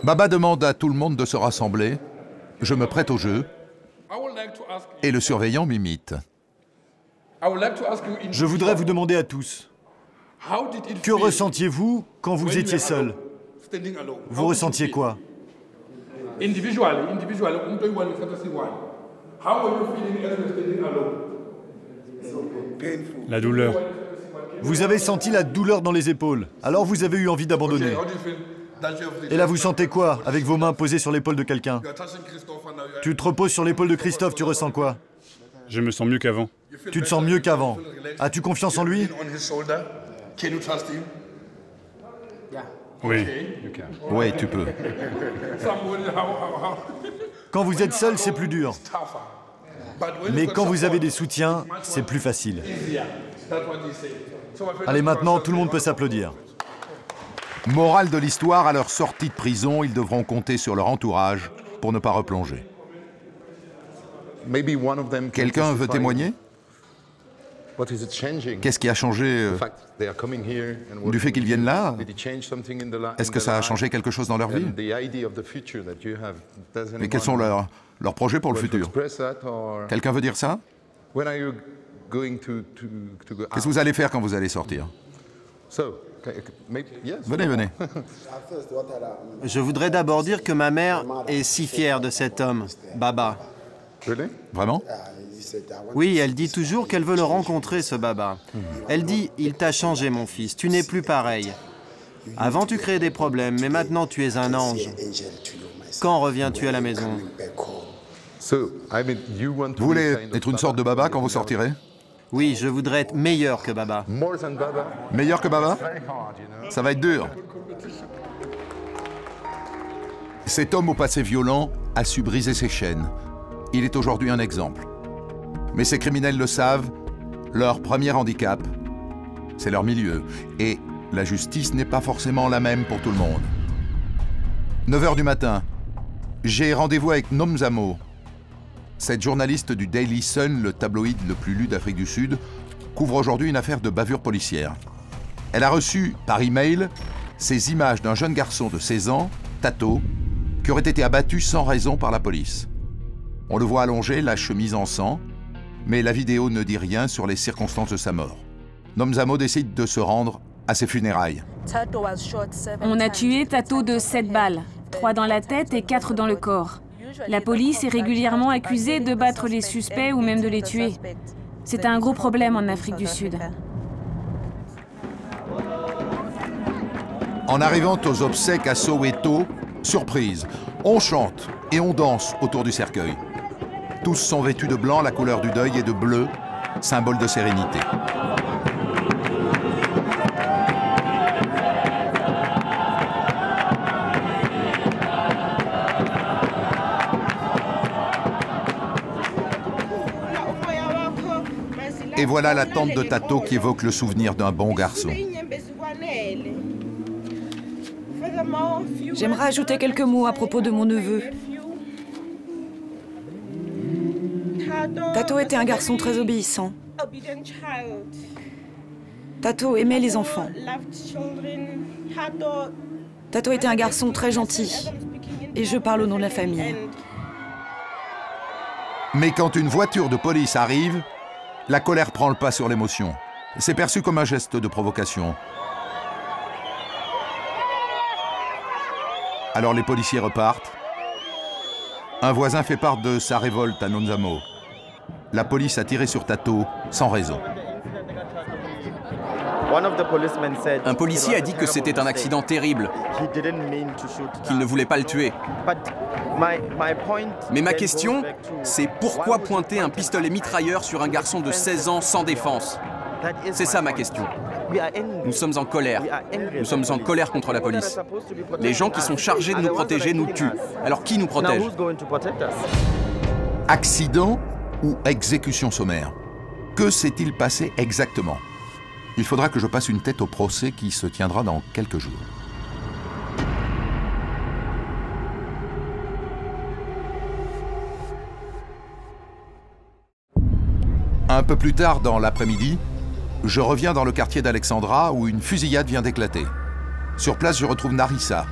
Baba demande à tout le monde de se rassembler. Je me prête au jeu. Et le surveillant m'imite.
Je voudrais vous demander à tous, que ressentiez-vous quand vous étiez seul? Vous ressentiez quoi?
La douleur.
Vous avez senti la douleur dans les épaules, alors vous avez eu envie d'abandonner. Et là, vous sentez quoi avec vos mains posées sur l'épaule de quelqu'un? Tu te reposes sur l'épaule de Christophe, tu ressens quoi?
Je me sens mieux qu'avant.
Tu te sens mieux qu'avant. As-tu confiance en lui?
Oui.
Oui, tu peux.
Quand vous êtes seul, c'est plus dur. Mais quand vous avez des soutiens, c'est plus facile. Allez, maintenant, tout le monde peut s'applaudir.
Morale de l'histoire, à leur sortie de prison, ils devront compter sur leur entourage pour ne pas replonger. Quelqu'un veut témoigner? Qu'est-ce qui a changé du fait qu'ils viennent là? Est-ce que ça a changé quelque chose dans leur vie? Et quels sont leurs projets pour le futur? Quelqu'un veut dire ça? Qu'est-ce que vous allez faire quand vous allez sortir? Venez, venez.
Je voudrais d'abord dire que ma mère est si fière de cet homme, Baba.
Vraiment?
Oui, elle dit toujours qu'elle veut le rencontrer, ce Baba. Elle dit, il t'a changé, mon fils, tu n'es plus pareil. Avant, tu créais des problèmes, mais maintenant, tu es un ange. Quand reviens-tu à la maison?
Vous voulez être une sorte de Baba quand vous sortirez?
Oui, je voudrais être meilleur que Baba.
Meilleur que Baba? Ça va être dur. Cet homme au passé violent a su briser ses chaînes. Il est aujourd'hui un exemple. Mais ces criminels le savent, leur premier handicap, c'est leur milieu. Et la justice n'est pas forcément la même pour tout le monde. 9 h du matin, j'ai rendez-vous avec Nomzamo. Cette journaliste du Daily Sun, le tabloïd le plus lu d'Afrique du Sud, couvre aujourd'hui une affaire de bavure policière. Elle a reçu, par email, ces images d'un jeune garçon de 16 ans, Tato, qui aurait été abattu sans raison par la police. On le voit allongé, la chemise en sang, mais la vidéo ne dit rien sur les circonstances de sa mort. Nomzamo décide de se rendre à ses funérailles.
On a tué Tato de 7 balles, 3 dans la tête et 4 dans le corps. La police est régulièrement accusée de battre les suspects ou même de les tuer. C'est un gros problème en Afrique du Sud.
En arrivant aux obsèques à Soweto, surprise, on chante et on danse autour du cercueil. Tous sont vêtus de blanc, la couleur du deuil, et de bleu, symbole de sérénité. Et voilà la tante de Tato qui évoque le souvenir d'un bon garçon.
J'aimerais ajouter quelques mots à propos de mon neveu. Tato était un garçon très obéissant. Tato aimait les enfants. Tato était un garçon très gentil. Et je parle au nom de la famille.
Mais quand une voiture de police arrive, la colère prend le pas sur l'émotion. C'est perçu comme un geste de provocation. Alors les policiers repartent. Un voisin fait part de sa révolte à Nonzamo. La police a tiré sur Tato sans raison.
Un policier a dit que c'était un accident terrible, qu'il ne voulait pas le tuer. Mais ma question, c'est pourquoi pointer un pistolet mitrailleur sur un garçon de 16 ans sans défense? C'est ça ma question. Nous sommes en colère. Nous sommes en colère contre la police. Les gens qui sont chargés de nous protéger nous tuent. Alors qui nous protège?
Accident ou exécution sommaire? Que s'est-il passé exactement? Il faudra que je passe une tête au procès qui se tiendra dans quelques jours. Un peu plus tard dans l'après-midi, je reviens dans le quartier d'Alexandra où une fusillade vient d'éclater. Sur place, je retrouve Narissa,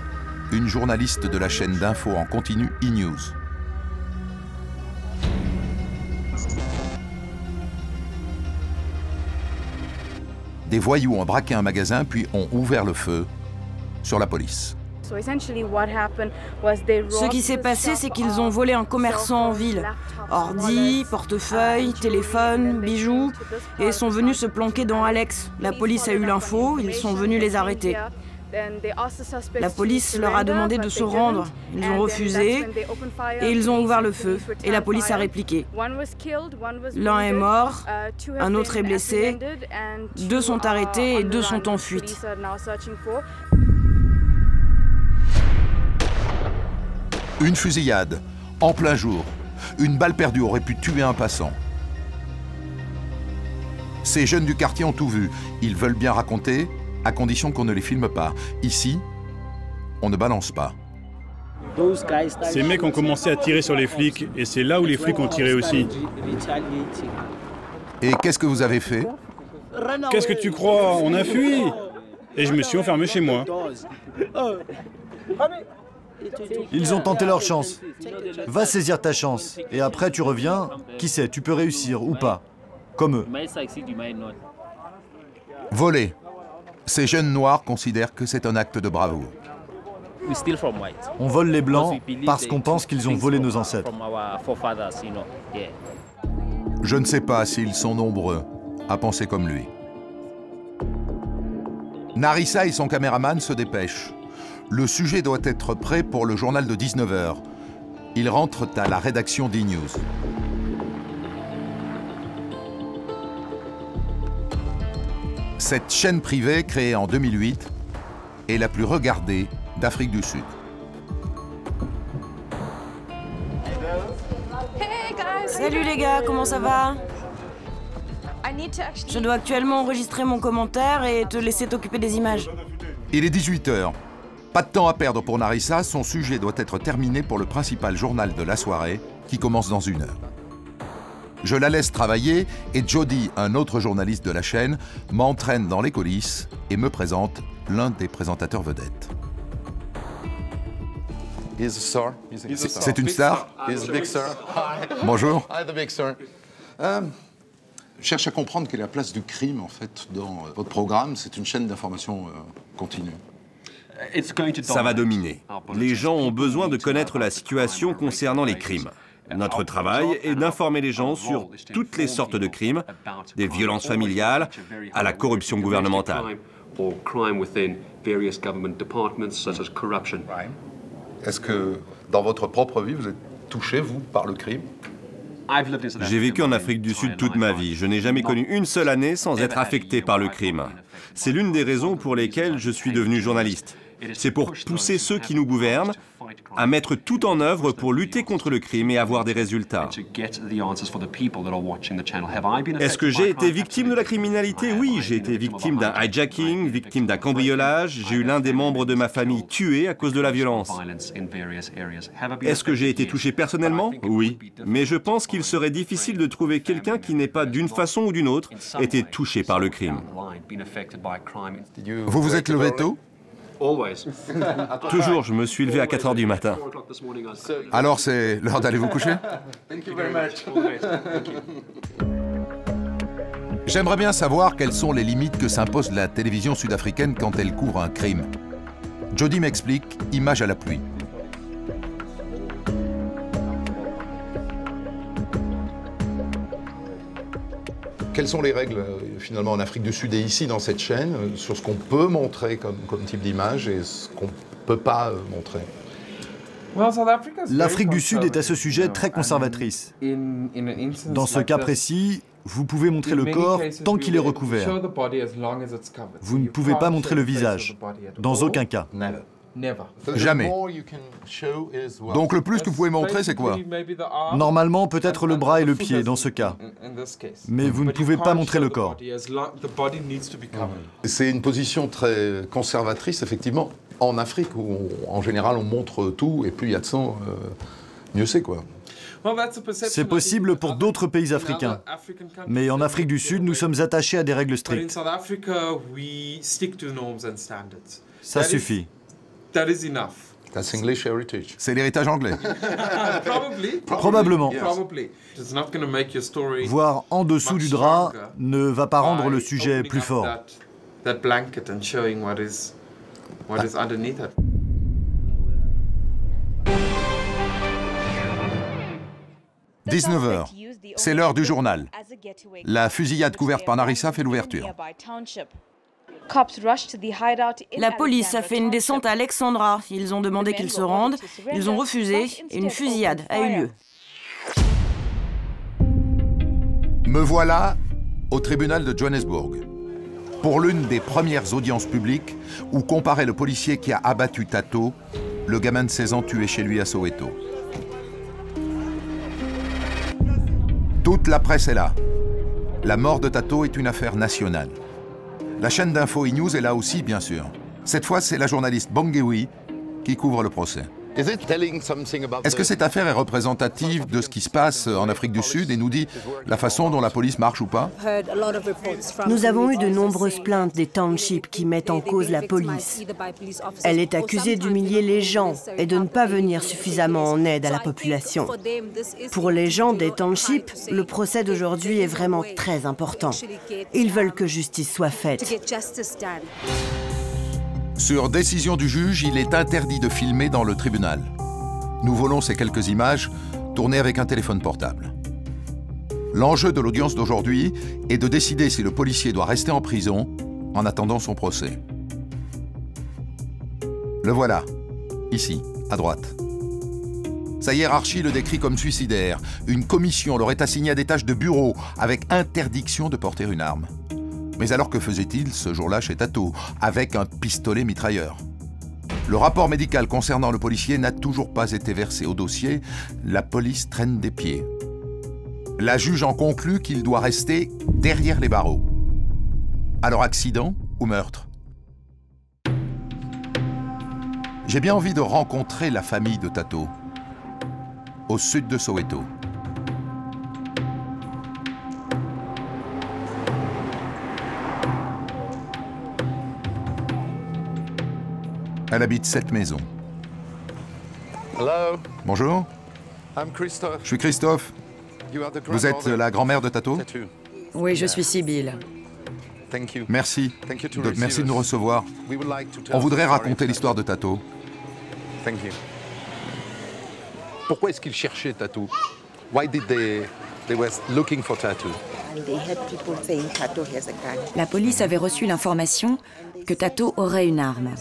une journaliste de la chaîne d'infos en continu E-News. Des voyous ont braqué un magasin puis ont ouvert le feu sur la police.
Ce qui s'est passé, c'est qu'ils ont volé un commerçant en ville. Ordi, portefeuille, téléphone, bijoux, et sont venus se planquer dans Alex. La police a eu l'info, ils sont venus les arrêter. La police leur a demandé de se rendre. Ils ont refusé et ils ont ouvert le feu. Et la police a répliqué. L'un est mort, un autre est blessé, 2 sont arrêtés et 2 sont en fuite.
Une fusillade, en plein jour. Une balle perdue aurait pu tuer un passant. Ces jeunes du quartier ont tout vu. Ils veulent bien raconter, à condition qu'on ne les filme pas. Ici, on ne balance pas.
Ces mecs ont commencé à tirer sur les flics, et c'est là où les flics ont tiré aussi.
Et qu'est-ce que vous avez fait?
Qu'est-ce que tu crois? On a fui! Et je me suis enfermé chez moi.
Ils ont tenté leur chance. Va saisir ta chance. Et après, tu reviens. Qui sait, tu peux réussir ou pas. Comme eux.
Voler. Ces jeunes noirs considèrent que c'est un acte de bravoure.
On vole les blancs parce qu'on pense qu'ils ont volé nos ancêtres.
Je ne sais pas s'ils sont nombreux à penser comme lui. Narissa et son caméraman se dépêchent. Le sujet doit être prêt pour le journal de 19h. Ils rentrent à la rédaction d'E-News. Cette chaîne privée, créée en 2008, est la plus regardée d'Afrique du Sud.
Salut les gars, comment ça va? Je dois actuellement enregistrer mon commentaire et te laisser t'occuper des images.
Il est 18h. Pas de temps à perdre pour Narissa, son sujet doit être terminé pour le principal journal de la soirée, qui commence dans 1 heure. Je la laisse travailler et Jody, un autre journaliste de la chaîne, m'entraîne dans les coulisses et me présente l'un des présentateurs vedettes. C'est une star? Bonjour. Je cherche à comprendre quelle est la place du crime, en fait, dans votre programme. C'est une chaîne d'information continue.
Ça va dominer. Les gens ont besoin de connaître la situation concernant les crimes. Notre travail est d'informer les gens sur toutes les sortes de crimes, des violences familiales à la corruption gouvernementale.
Est-ce que, dans votre propre vie, vous êtes touché, vous, par le crime?
J'ai vécu en Afrique du Sud toute ma vie. Je n'ai jamais connu une seule année sans être affecté par le crime. C'est l'une des raisons pour lesquelles je suis devenu journaliste. C'est pour pousser ceux qui nous gouvernent à mettre tout en œuvre pour lutter contre le crime et avoir des résultats. Est-ce que j'ai été victime de la criminalité? Oui, j'ai été victime d'un hijacking, victime d'un cambriolage, j'ai eu l'un des membres de ma famille tué à cause de la violence. Est-ce que j'ai été touché personnellement? Oui, mais je pense qu'il serait difficile de trouver quelqu'un qui n'ait pas d'une façon ou d'une autre été touché par le crime.
Vous vous êtes levé tôt?
Toujours, je me suis levé à 4 heures du matin.
Alors c'est l'heure d'aller vous coucher? J'aimerais bien savoir quelles sont les limites que s'impose la télévision sud-africaine quand elle couvre un crime. Jody m'explique, image à la pluie. Quelles sont les règles finalement en Afrique du Sud et ici dans cette chaîne sur ce qu'on peut montrer comme type d'image et ce qu'on ne peut pas montrer?
L'Afrique du Sud est à ce sujet très conservatrice. Dans ce cas précis, vous pouvez montrer le corps tant qu'il est recouvert. Vous ne pouvez pas montrer le visage, dans aucun cas.
Jamais. Donc le plus que vous pouvez montrer, c'est quoi?
Normalement, peut-être le bras et le pied dans ce cas. Mais vous ne pouvez pas montrer le corps.
C'est une position très conservatrice, effectivement, en Afrique, où en général on montre tout, et plus il y a de sang, mieux c'est quoi.
C'est possible pour d'autres pays africains. Mais en Afrique du Sud, nous sommes attachés à des règles strictes. Ça suffit.
C'est l'héritage anglais.
Probablement. Voir en dessous du drap ne va pas rendre le sujet plus fort.
19h, c'est l'heure du journal. La fusillade couverte par Narissa fait l'ouverture.
La police a fait une descente à Alexandra. Ils ont demandé qu'ils se rendent. Ils ont refusé et une fusillade a eu lieu.
Me voilà au tribunal de Johannesburg pour l'une des premières audiences publiques où comparaît le policier qui a abattu Tato, le gamin de 16 ans tué chez lui à Soweto. Toute la presse est là. La mort de Tato est une affaire nationale. La chaîne d'info E-News est là aussi, bien sûr. Cette fois, c'est la journaliste Bongewi qui couvre le procès. Est-ce que cette affaire est représentative de ce qui se passe en Afrique du Sud et nous dit la façon dont la police marche ou pas?
Nous avons eu de nombreuses plaintes des townships qui mettent en cause la police. Elle est accusée d'humilier les gens et de ne pas venir suffisamment en aide à la population. Pour les gens des townships, le procès d'aujourd'hui est vraiment très important. Ils veulent que justice soit faite.
Sur décision du juge, il est interdit de filmer dans le tribunal. Nous volons ces quelques images, tournées avec un téléphone portable. L'enjeu de l'audience d'aujourd'hui est de décider si le policier doit rester en prison en attendant son procès. Le voilà, ici, à droite. Sa hiérarchie le décrit comme suicidaire. Une commission l'aurait assigné à des tâches de bureau avec interdiction de porter une arme. Mais alors que faisait-il ce jour-là chez Tato, avec un pistolet mitrailleur? Le rapport médical concernant le policier n'a toujours pas été versé au dossier. La police traîne des pieds. La juge en conclut qu'il doit rester derrière les barreaux. Alors accident ou meurtre? J'ai bien envie de rencontrer la famille de Tato, au sud de Soweto. Elle habite cette maison.
Hello.
Bonjour.
I'm Christophe.
Je suis Christophe. Vous êtes la grand-mère de Tato?
Oui, je suis Sibylle.
Merci. Merci de nous recevoir. On voudrait raconter l'histoire de Tato.
Pourquoi est-ce qu'ils cherchaient Tato? Why did they were looking for Tato?
La police avait reçu l'information que Tato aurait une arme.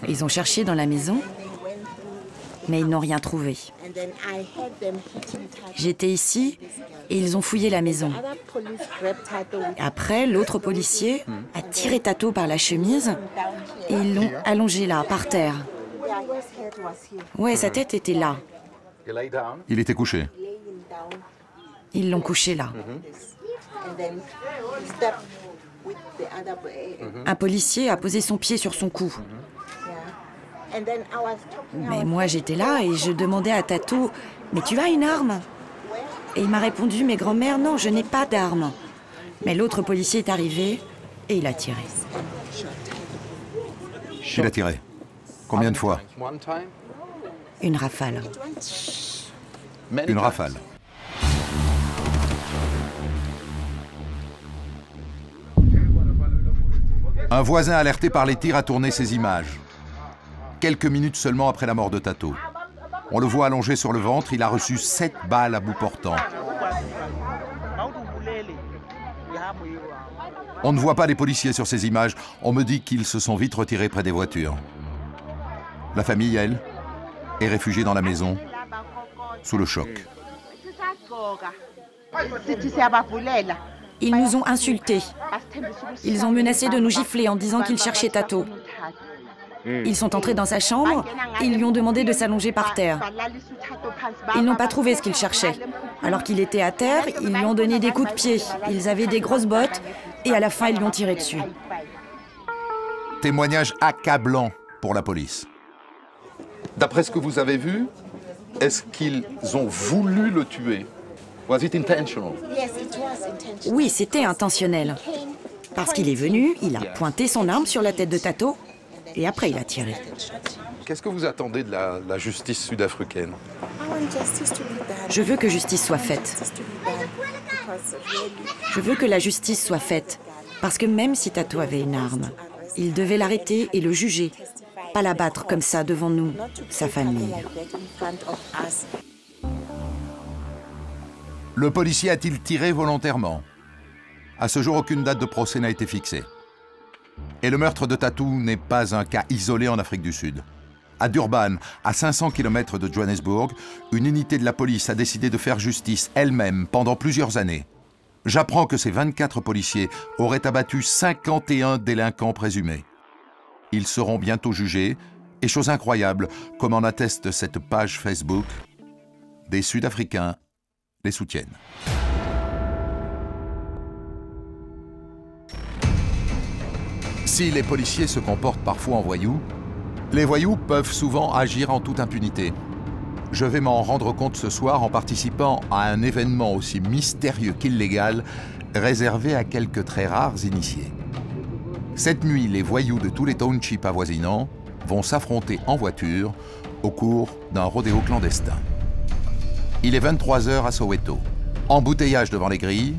Ils ont cherché dans la maison, mais ils n'ont rien trouvé. J'étais ici et ils ont fouillé la maison. Après, l'autre policier a tiré Tato par la chemise et ils l'ont allongé là, par terre. Ouais, sa tête était là.
Il était couché.
Ils l'ont couché là. Un policier a posé son pied sur son cou. Mais moi j'étais là et je demandais à Tato, « Mais tu as une arme ?» Et il m'a répondu, « Mais grand-mère, non, je n'ai pas d'arme. » Mais l'autre policier est arrivé et il a tiré.
Il a tiré. Combien de fois?
Une rafale.
Une rafale. Un voisin alerté par les tirs a tourné ces images. Quelques minutes seulement après la mort de Tato. On le voit allongé sur le ventre, il a reçu 7 balles à bout portant. On ne voit pas les policiers sur ces images. On me dit qu'ils se sont vite retirés près des voitures. La famille, elle, est réfugiée dans la maison, sous le choc.
Ils nous ont insultés. Ils ont menacé de nous gifler en disant qu'ils cherchaient Tato. Ils sont entrés dans sa chambre, ils lui ont demandé de s'allonger par terre. Ils n'ont pas trouvé ce qu'ils cherchaient. Alors qu'il était à terre, ils lui ont donné des coups de pied. Ils avaient des grosses bottes et à la fin, ils lui ont tiré dessus.
Témoignage accablant pour la police.
D'après ce que vous avez vu, est-ce qu'ils ont voulu le tuer? Was it intentional?
Oui, c'était intentionnel. Parce qu'il est venu, il a pointé son arme sur la tête de Tato et après il a tiré.
Qu'est-ce que vous attendez de la justice sud-africaine?
Je veux que justice soit faite. Je veux que la justice soit faite. Parce que même si Tato avait une arme, il devait l'arrêter et le juger. Pas l'abattre comme ça devant nous, sa famille.
Le policier a-t-il tiré volontairement? À ce jour, aucune date de procès n'a été fixée. Et le meurtre de Tato n'est pas un cas isolé en Afrique du Sud. À Durban, à 500 km de Johannesburg, une unité de la police a décidé de faire justice elle-même pendant plusieurs années. J'apprends que ces 24 policiers auraient abattu 51 délinquants présumés. Ils seront bientôt jugés, et chose incroyable, comme en atteste cette page Facebook, des Sud-Africains les soutiennent. Si les policiers se comportent parfois en voyous, les voyous peuvent souvent agir en toute impunité. Je vais m'en rendre compte ce soir en participant à un événement aussi mystérieux qu'illégal, réservé à quelques très rares initiés. Cette nuit, les voyous de tous les townships avoisinants vont s'affronter en voiture au cours d'un rodéo clandestin. Il est 23 h à Soweto. Embouteillage devant les grilles,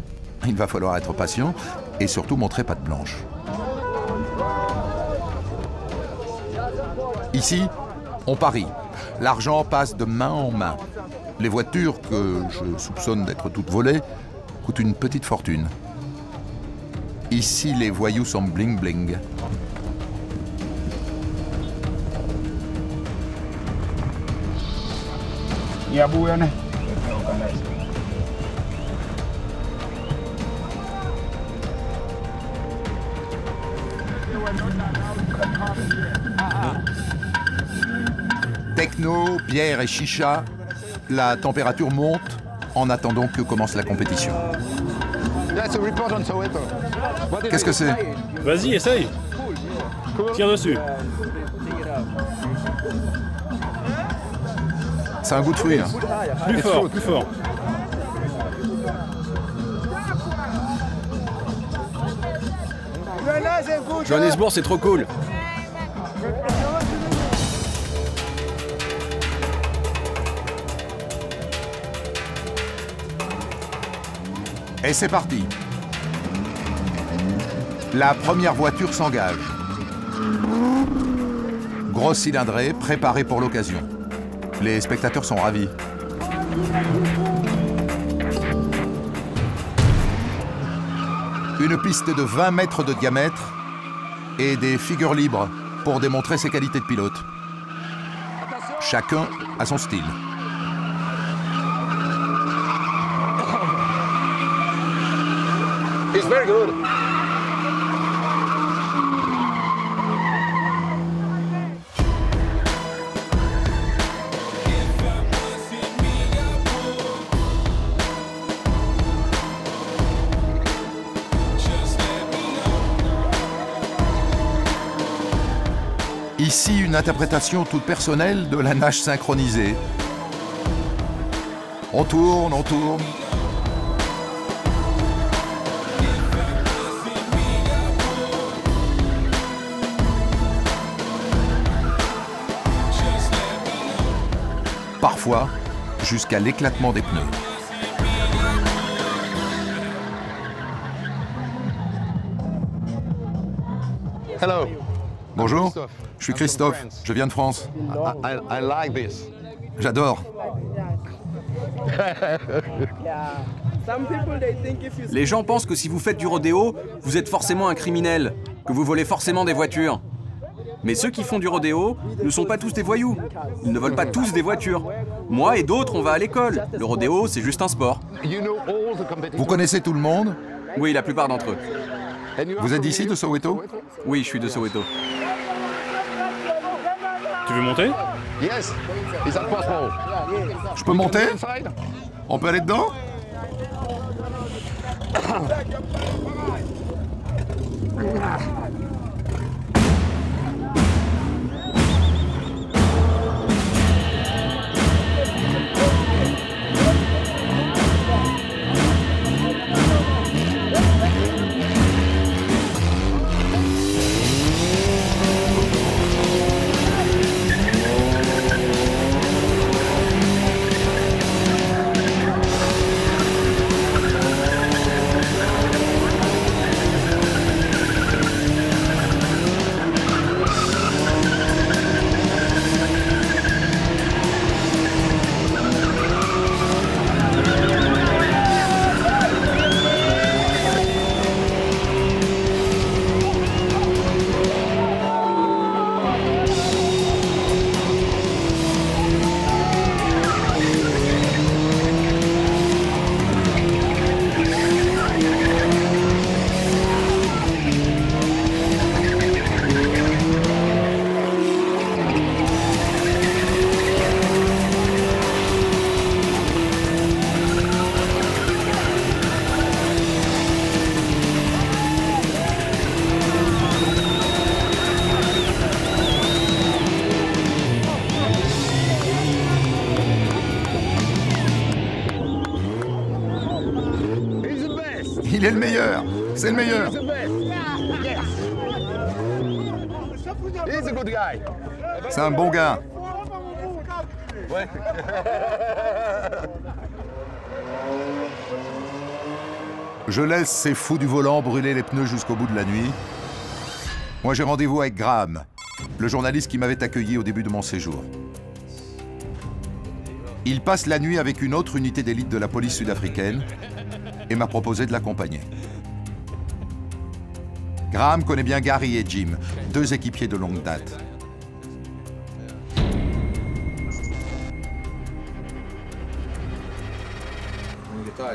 il va falloir être patient et surtout montrer patte blanche. Ici, on parie. L'argent passe de main en main. Les voitures, que je soupçonne d'être toutes volées, coûtent une petite fortune. Ici, les voyous sont bling-bling. Techno, bière et chicha, la température monte en attendant que commence la compétition. Qu'est-ce que c'est?
Vas-y, essaye. Tire dessus.
C'est un goût de fruit. Hein.
Plus fort, plus fort.
Johannesburg, c'est trop cool.
Et c'est parti. La première voiture s'engage. Grosse cylindrée, préparée pour l'occasion. Les spectateurs sont ravis. Une piste de 20 mètres de diamètre et des figures libres pour démontrer ses qualités de pilote. Chacun a son style.
It's very good.
Ici, une interprétation toute personnelle de la nage synchronisée. On tourne, on tourne. Parfois, jusqu'à l'éclatement des pneus.
Hello.
Bonjour, je suis Christophe, je viens de France.
I like this.
J'adore.
Les gens pensent que si vous faites du rodéo, vous êtes forcément un criminel, que vous volez forcément des voitures. Mais ceux qui font du rodéo ne sont pas tous des voyous. Ils ne volent pas tous des voitures. Moi et d'autres, on va à l'école. Le rodéo, c'est juste un sport.
Vous connaissez tout le monde?
Oui, la plupart d'entre eux.
Vous êtes d'ici, de Soweto?
Oui, je suis de Soweto.
Tu veux monter?
Yes. Is that possible?
Je peux monter? On peut aller dedans? Il est le meilleur. C'est le meilleur. C'est un bon gars. Je laisse ces fous du volant brûler les pneus jusqu'au bout de la nuit. Moi, j'ai rendez-vous avec Graham, le journaliste qui m'avait accueilli au début de mon séjour. Il passe la nuit avec une autre unité d'élite de la police sud-africaine et m'a proposé de l'accompagner. Graham connaît bien Gary et Jim, deux équipiers de longue date.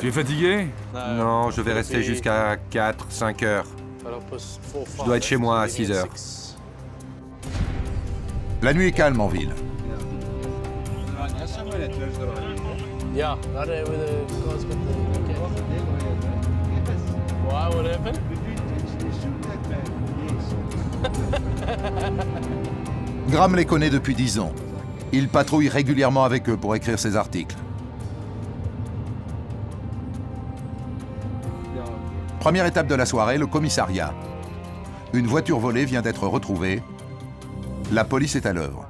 Tu es fatigué?
Non, je vais rester jusqu'à 4-5 heures. Je dois être chez moi à 6 heures.
La nuit est calme en ville. Graham les connaît depuis 10 ans. Il patrouille régulièrement avec eux pour écrire ses articles. Première étape de la soirée, le commissariat. Une voiture volée vient d'être retrouvée. La police est à l'œuvre.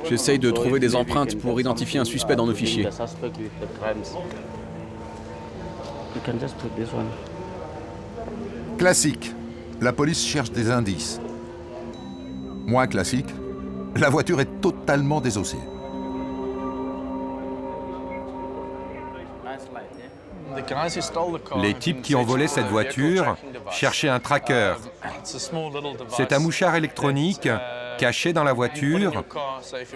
J'essaye de trouver des empreintes pour identifier un suspect dans nos fichiers.
Classique. La police cherche des indices. Moins classique. La voiture est totalement désossée.
Les types qui ont volé cette voiture cherchaient un tracker. C'est un mouchard électronique caché dans la voiture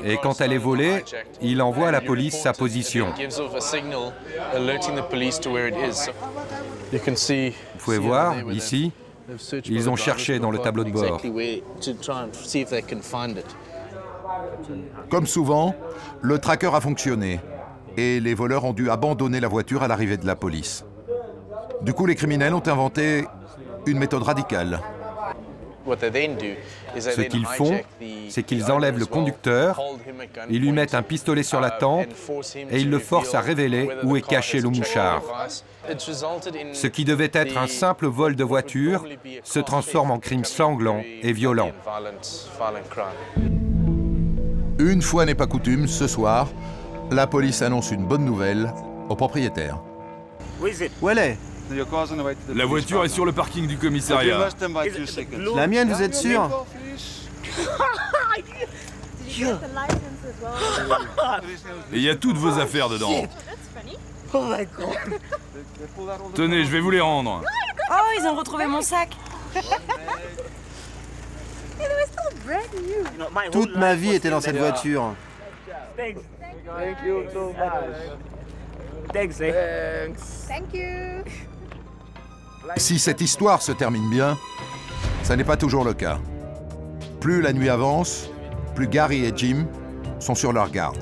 et quand elle est volée, il envoie à la police sa position. Vous pouvez voir, ici, Ils ont cherché dans le tableau de bord.
Comme souvent, le tracker a fonctionné et les voleurs ont dû abandonner la voiture à l'arrivée de la police. Du coup, les criminels ont inventé une méthode radicale.
Ce qu'ils font, c'est qu'ils enlèvent le conducteur, ils lui mettent un pistolet sur la tempe et ils le forcent à révéler où est caché le mouchard. Ce qui devait être un simple vol de voiture se transforme en crime sanglant et violent.
Une fois n'est pas coutume, ce soir, la police annonce une bonne nouvelle au propriétaire.
Où elle est?
La voiture est sur le parking du commissariat.
La mienne, vous êtes sûr?
Et il y a toutes vos affaires dedans. Tenez, je vais vous les rendre.
Oh, ils ont retrouvé mon sac.
Toute ma vie était dans cette voiture.
Si cette histoire se termine bien, ça n'est pas toujours le cas. Plus la nuit avance, plus Gary et Jim sont sur leur garde.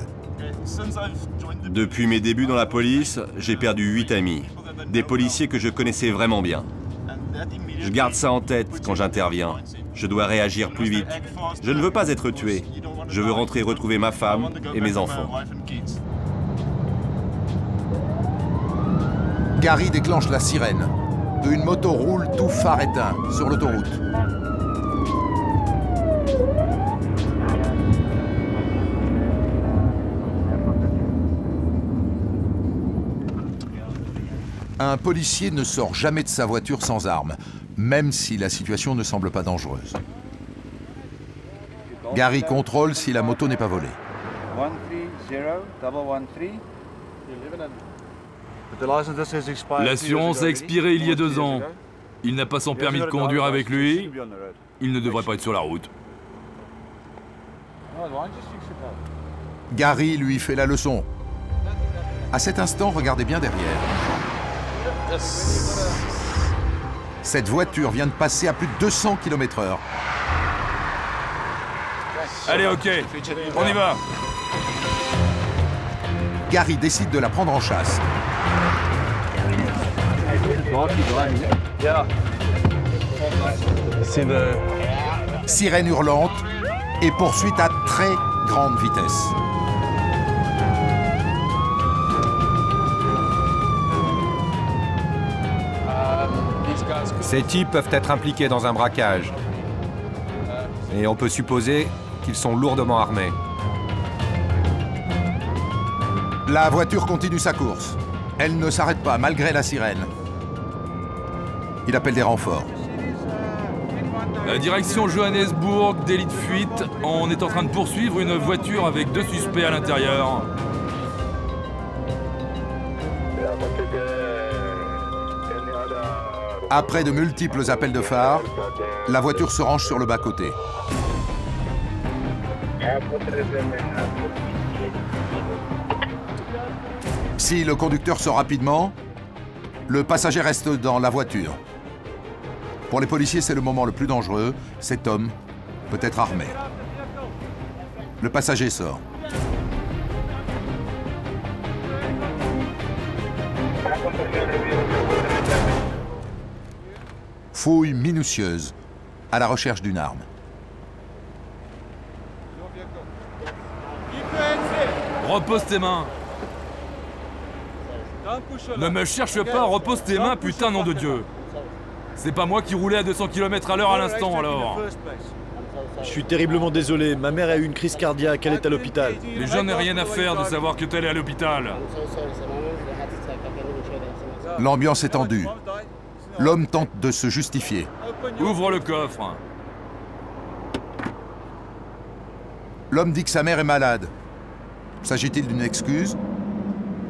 Depuis mes débuts dans la police, j'ai perdu 8 amis. Des policiers que je connaissais vraiment bien. Je garde ça en tête quand j'interviens. Je dois réagir plus vite. Je ne veux pas être tué. Je veux rentrer retrouver ma femme et mes enfants.
Gary déclenche la sirène. Une moto roule tout phare éteint sur l'autoroute. Un policier ne sort jamais de sa voiture sans arme, même si la situation ne semble pas dangereuse. Gary contrôle si la moto n'est pas volée.
L'assurance a expiré il y a 2 ans. Il n'a pas son permis de conduire avec lui. Il ne devrait pas être sur la route.
Gary lui fait la leçon. À cet instant, regardez bien derrière. Cette voiture vient de passer à plus de 200 km/h.
Allez, ok, on y va.
Gary décide de la prendre en chasse. Sirène hurlante et poursuite à très grande vitesse.
Ces types peuvent être impliqués dans un braquage. Et on peut supposer qu'ils sont lourdement armés.
La voiture continue sa course. Elle ne s'arrête pas malgré la sirène. Il appelle des renforts.
La direction Johannesburg, délit de fuite. On est en train de poursuivre une voiture avec 2 suspects à l'intérieur.
Après de multiples appels de phare, la voiture se range sur le bas-côté. Si le conducteur sort rapidement, le passager reste dans la voiture. Pour les policiers, c'est le moment le plus dangereux. Cet homme peut être armé. Le passager sort. Fouille minutieuse à la recherche d'une arme.
Repose tes mains. Ne me cherche pas, repose tes mains, putain, nom de Dieu. C'est pas moi qui roulais à 200 km à l'heure à l'instant, alors.
Je suis terriblement désolé, ma mère a eu une crise cardiaque, elle est à l'hôpital.
Mais j'en ai rien à faire de savoir que t'es allé à l'hôpital.
L'ambiance est tendue. L'homme tente de se justifier.
Ouvre le coffre.
L'homme dit que sa mère est malade. S'agit-il d'une excuse?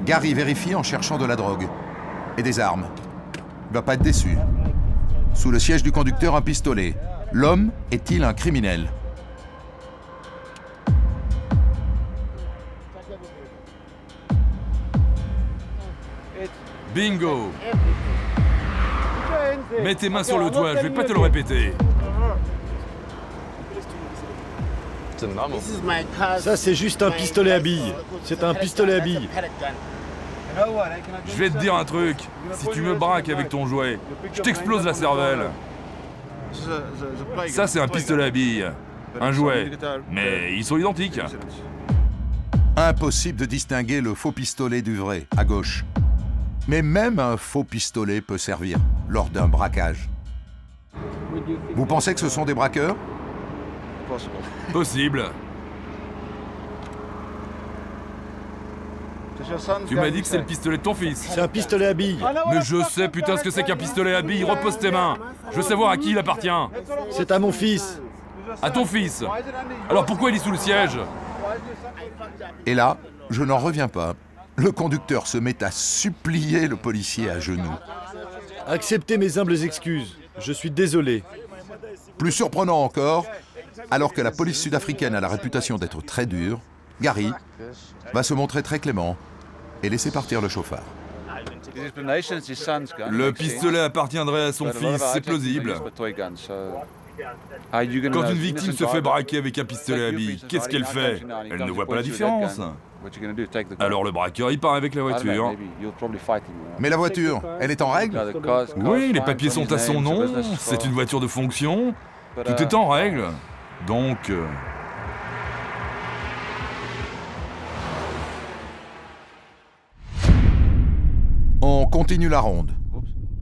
Gary vérifie en cherchant de la drogue et des armes. Il ne va pas être déçu. Sous le siège du conducteur, un pistolet. L'homme est-il un criminel?
Bingo. Mets tes mains sur le toit, je vais pas te le répéter.
Ça, c'est juste un pistolet à billes. C'est un pistolet à billes.
Je vais te dire un truc. Si tu me braques avec ton jouet, je t'explose la cervelle. Ça, c'est un pistolet à billes. Un jouet. Mais ils sont identiques.
Impossible de distinguer le faux pistolet du vrai, à gauche. Mais même un faux pistolet peut servir lors d'un braquage. Vous pensez que ce sont des braqueurs?
Possible. Tu m'as dit que c'est le pistolet de ton fils.
C'est un pistolet à billes.
Mais je sais putain ce que c'est qu'un pistolet à billes. Repose tes mains. Je veux savoir à qui il appartient.
C'est à mon fils.
À ton fils. Alors pourquoi il est sous le siège?
Et là, je n'en reviens pas. Le conducteur se met à supplier le policier à genoux.
Acceptez mes humbles excuses. Je suis désolé.
Plus surprenant encore, alors que la police sud-africaine a la réputation d'être très dure, Gary va se montrer très clément et laisser partir le chauffard.
Le pistolet appartiendrait à son fils, c'est plausible. Quand une victime se fait braquer avec un pistolet à billes, qu'est-ce qu'elle fait? Elle ne voit pas la différence. Alors le braqueur, il part avec la voiture.
Mais la voiture, elle est en règle?
Oui, les papiers sont à son nom, c'est une voiture de fonction, tout est en règle. Donc...
On continue la ronde.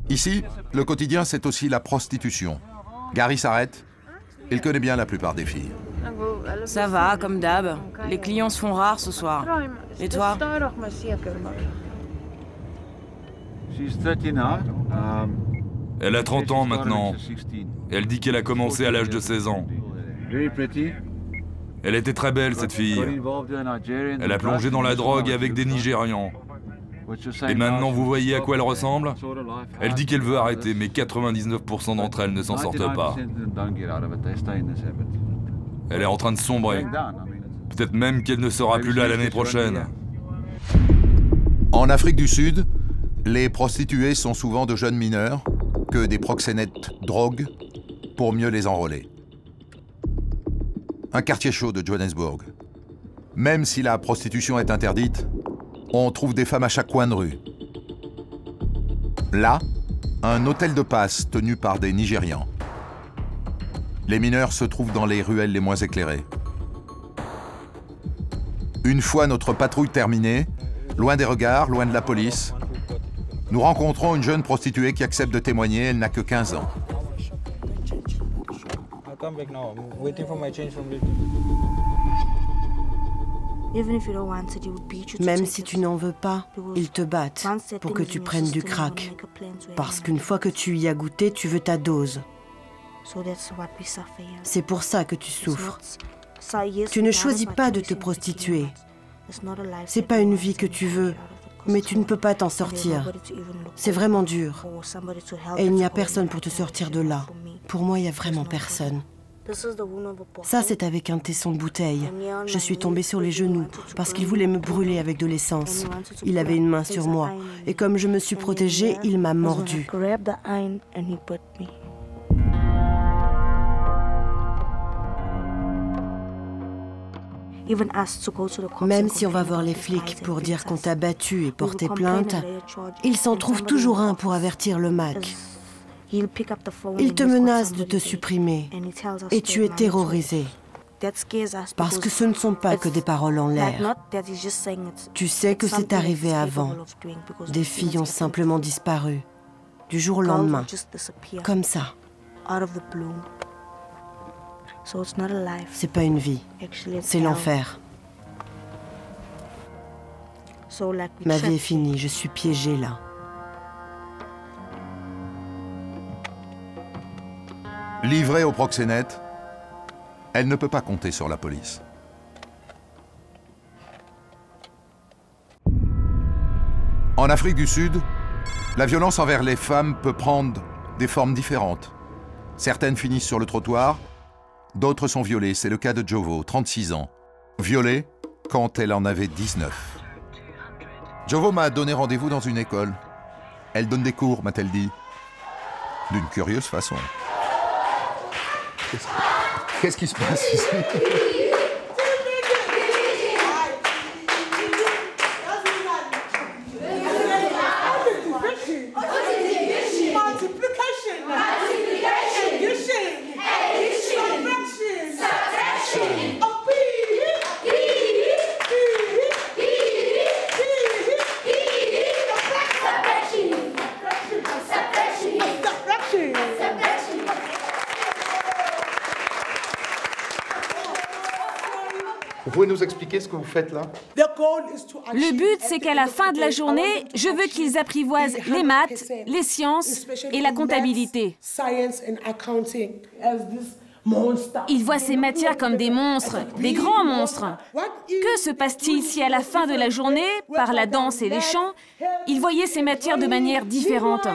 Ici, le quotidien, c'est aussi la prostitution. Gary s'arrête. Il connaît bien la plupart des filles.
Ça va, comme d'hab. Les clients se font rares ce soir. Et toi?
Elle a 30 ans maintenant. Elle dit qu'elle a commencé à l'âge de 16 ans. Elle était très belle, cette fille. Elle a plongé dans la drogue avec des Nigérians. Et maintenant, vous voyez à quoi elle ressemble? Elle dit qu'elle veut arrêter, mais 99% d'entre elles ne s'en sortent pas. Elle est en train de sombrer. Peut-être même qu'elle ne sera plus là l'année prochaine.
En Afrique du Sud, les prostituées sont souvent de jeunes mineurs que des proxénètes droguent pour mieux les enrôler. Un quartier chaud de Johannesburg. Même si la prostitution est interdite, on trouve des femmes à chaque coin de rue. Là, un hôtel de passe tenu par des Nigérians. Les mineurs se trouvent dans les ruelles les moins éclairées. Une fois notre patrouille terminée, loin des regards, loin de la police, nous rencontrons une jeune prostituée qui accepte de témoigner. Elle n'a que 15 ans.
Même si tu n'en veux pas, ils te battent pour que tu prennes du crack. Parce qu'une fois que tu y as goûté, tu veux ta dose. C'est pour ça que tu souffres. Tu ne choisis pas de te prostituer. C'est pas une vie que tu veux, mais tu ne peux pas t'en sortir. C'est vraiment dur. Et il n'y a personne pour te sortir de là. Pour moi, il n'y a vraiment personne. Ça, c'est avec un tesson de bouteille. Je suis tombée sur les genoux parce qu'il voulait me brûler avec de l'essence. Il avait une main sur moi. Et comme je me suis protégée, il m'a mordu. Même si on va voir les flics pour dire qu'on t'a battu et porter plainte, il s'en trouve toujours un pour avertir le MAC. Il te menace de te supprimer et tu es terrorisé. Parce que ce ne sont pas que des paroles en l'air. Tu sais que c'est arrivé avant. Des filles ont simplement disparu, du jour au lendemain, comme ça. C'est pas une vie, c'est l'enfer. Ma vie est finie, je suis piégée là.
Livrée au proxénète, elle ne peut pas compter sur la police. En Afrique du Sud, la violence envers les femmes peut prendre des formes différentes. Certaines finissent sur le trottoir, d'autres sont violées. C'est le cas de Jovo, 36 ans. Violée quand elle en avait 19. Jovo m'a donné rendez-vous dans une école. Elle donne des cours, m'a-t-elle dit. D'une curieuse façon. Qu'est-ce qui se passe ici? Vous pouvez nous expliquer ce que vous faites là?
Le but, c'est qu'à la fin de la journée, je veux qu'ils apprivoisent les maths, les sciences et la comptabilité. Ils voient ces matières comme des monstres, des grands monstres. Que se passe-t-il si à la fin de la journée, par la danse et les chants, ils voyaient ces matières de manière différente?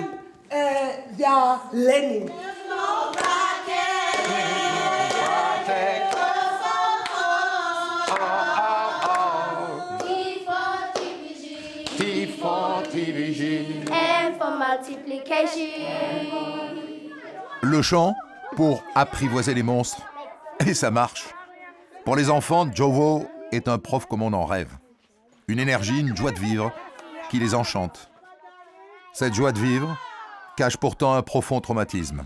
Le chant pour apprivoiser les monstres. Et ça marche. Pour les enfants, Jovo est un prof comme on en rêve. Une énergie, une joie de vivre qui les enchante. Cette joie de vivre cache pourtant un profond traumatisme.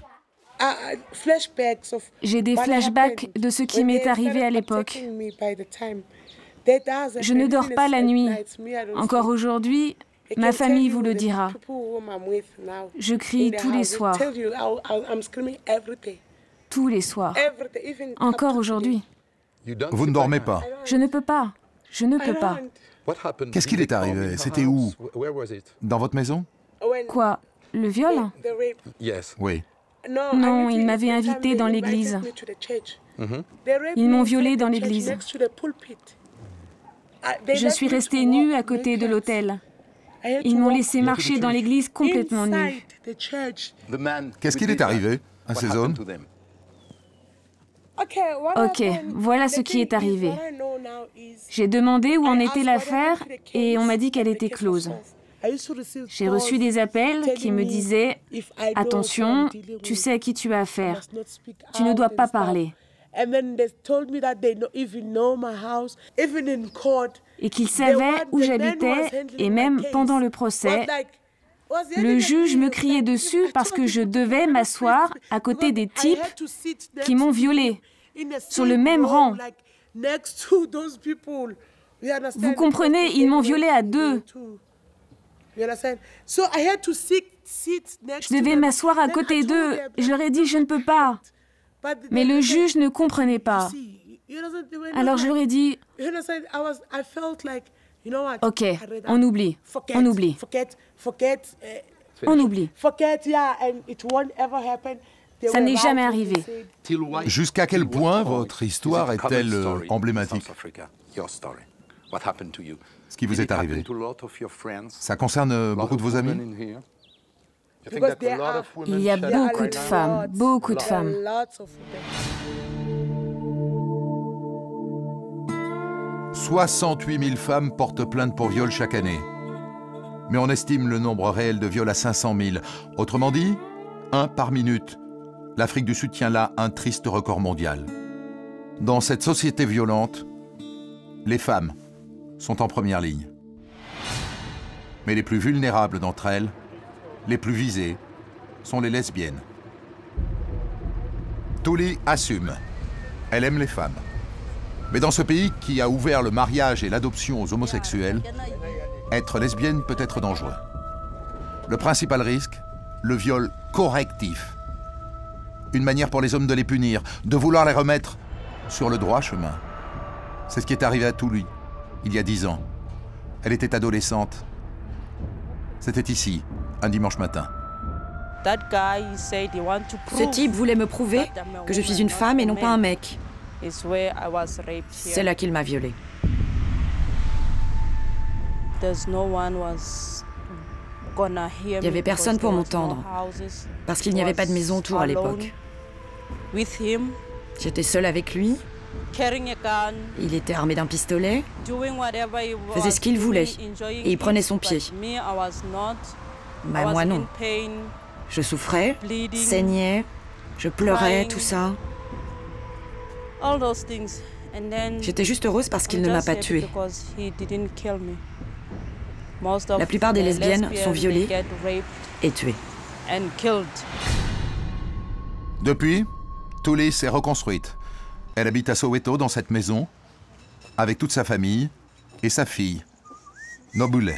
J'ai des flashbacks de ce qui m'est arrivé à l'époque. Je ne dors pas la nuit. Encore aujourd'hui, ma famille vous le dira. Je crie tous les soirs. Tous les soirs. Encore aujourd'hui.
Vous ne dormez pas?
Je ne peux pas. Je ne peux pas.
Qu'est-ce qu'il est arrivé? C'était où? Dans votre maison?
Quoi? Le viol?
Oui.
Non, ils m'avaient invité dans l'église. Ils m'ont violée dans l'église. Je suis restée nue à côté de l'autel. Ils m'ont laissé marcher dans l'église complètement nue.
Qu'est-ce qu'il est arrivé à ces hommes?
Ok, voilà ce qui est arrivé. J'ai demandé où en était l'affaire et on m'a dit qu'elle était close. J'ai reçu des appels qui me disaient « Attention, tu sais à qui tu as affaire. Tu ne dois pas parler. » Et qu'ils savaient où j'habitais et même pendant le procès, le juge me criait dessus parce que je devais m'asseoir à côté des types qui m'ont violée, sur le même rang. Vous comprenez, ils m'ont violée à deux. Je devais m'asseoir à côté d'eux. Je leur ai dit, je ne peux pas. Mais le juge ne comprenait pas. Alors je leur ai dit, ok, on oublie, on oublie. On oublie. Ça n'est jamais arrivé.
Jusqu'à quel point votre histoire est-elle emblématique? Ce qui vous est arrivé. Ça concerne beaucoup de vos amis?
Il y a beaucoup de femmes, beaucoup de femmes. «
68 000 femmes portent plainte pour viol chaque année. Mais on estime le nombre réel de viols à 500 000. Autrement dit, 1 par minute. L'Afrique du Sud tient là un triste record mondial. Dans cette société violente, les femmes sont en première ligne. Mais les plus vulnérables d'entre elles, les plus visées, sont les lesbiennes. Tuli assume. Elle aime les femmes. Mais dans ce pays qui a ouvert le mariage et l'adoption aux homosexuels, être lesbienne peut être dangereux. Le principal risque, le viol correctif. Une manière pour les hommes de les punir, de vouloir les remettre sur le droit chemin. C'est ce qui est arrivé à Tuli, il y a 10 ans. Elle était adolescente. C'était ici, un dimanche matin.
Ce type voulait me prouver que je suis une femme et non pas un mec. C'est là qu'il m'a violée. Il n'y avait personne pour m'entendre, parce qu'il n'y avait pas de maison autour à l'époque. J'étais seule avec lui. Il était armé d'un pistolet, faisait ce qu'il voulait, et il prenait son pied. Mais moi non. Je souffrais, saignais, je pleurais, tout ça. J'étais juste heureuse parce qu'il ne m'a pas tuée. La plupart des lesbiennes sont violées et tuées.
Depuis, Thuli s'est reconstruite. Elle habite à Soweto dans cette maison, avec toute sa famille et sa fille, Nobule.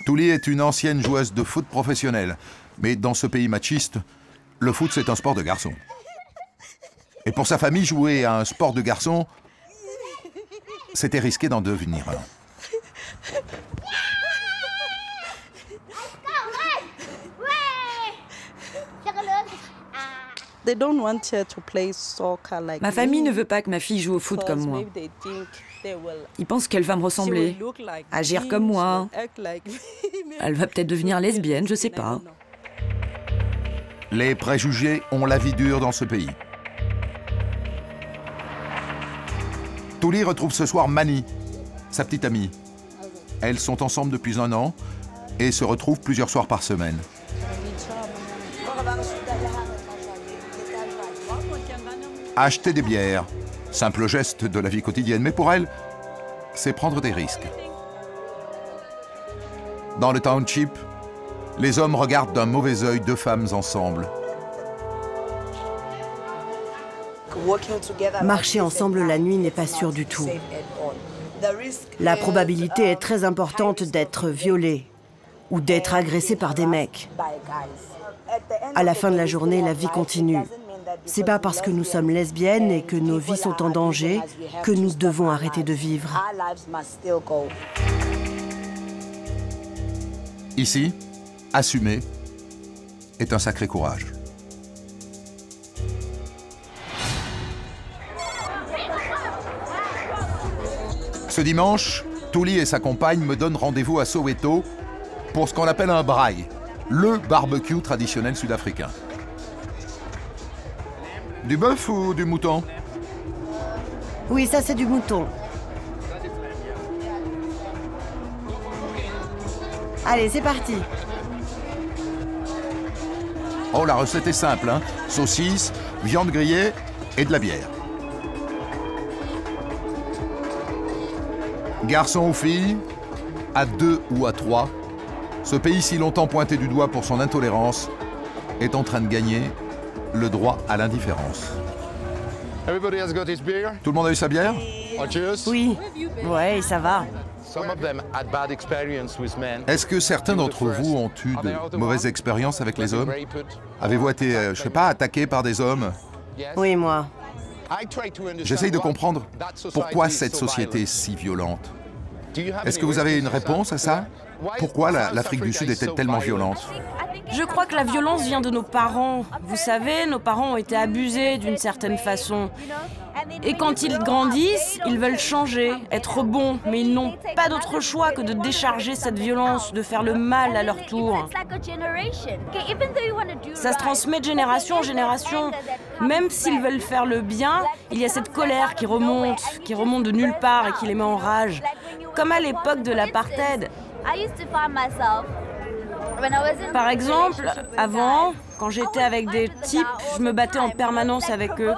Thuli est une ancienne joueuse de foot professionnelle, mais dans ce pays machiste, le foot c'est un sport de garçon. Et pour sa famille, jouer à un sport de garçon, c'était risqué d'en devenir un.
Ma famille ne veut pas que ma fille joue au foot comme moi. Ils pensent qu'elle va me ressembler, agir comme moi. Elle va peut-être devenir lesbienne, je sais pas.
Les préjugés ont la vie dure dans ce pays. Thuli retrouve ce soir Mani, sa petite amie. Elles sont ensemble depuis 1 an et se retrouvent plusieurs soirs par semaine. Acheter des bières, simple geste de la vie quotidienne, mais pour elle, c'est prendre des risques. Dans le township, les hommes regardent d'un mauvais œil 2 femmes ensemble.
Marcher ensemble la nuit n'est pas sûr du tout. La probabilité est très importante d'être violée ou d'être agressée par des mecs. À la fin de la journée, la vie continue. C'est pas parce que nous sommes lesbiennes et que nos vies sont en danger que nous devons arrêter de vivre.
Ici, assumer est un sacré courage. Ce dimanche, Thuli et sa compagne me donnent rendez-vous à Soweto pour ce qu'on appelle un braai, le barbecue traditionnel sud-africain. Du bœuf ou du mouton?
Oui, ça c'est du mouton. Allez, c'est parti.
Oh, la recette est simple, hein? Saucisses, viande grillée et de la bière. Garçon ou fille, à 2 ou à 3, ce pays si longtemps pointé du doigt pour son intolérance est en train de gagner le droit à l'indifférence. Tout le monde a eu sa bière?
Oui. Ouais, ça va.
Est-ce que certains d'entre vous ont eu de mauvaises expériences avec les hommes? Avez-vous été, je sais pas, attaqué par des hommes?
Oui, moi.
J'essaye de comprendre pourquoi cette société est si violente. Est-ce que vous avez une réponse à ça? Pourquoi l'Afrique du Sud est-elle tellement violente?
Je crois que la violence vient de nos parents. Vous savez, nos parents ont été abusés d'une certaine façon. Et quand ils grandissent, ils veulent changer, être bons, mais ils n'ont pas d'autre choix que de décharger cette violence, de faire le mal à leur tour. Ça se transmet de génération en génération. Même s'ils veulent faire le bien, il y a cette colère qui remonte de nulle part et qui les met en rage. Comme à l'époque de l'apartheid. Par exemple, avant, quand j'étais avec des types, je me battais en permanence avec eux.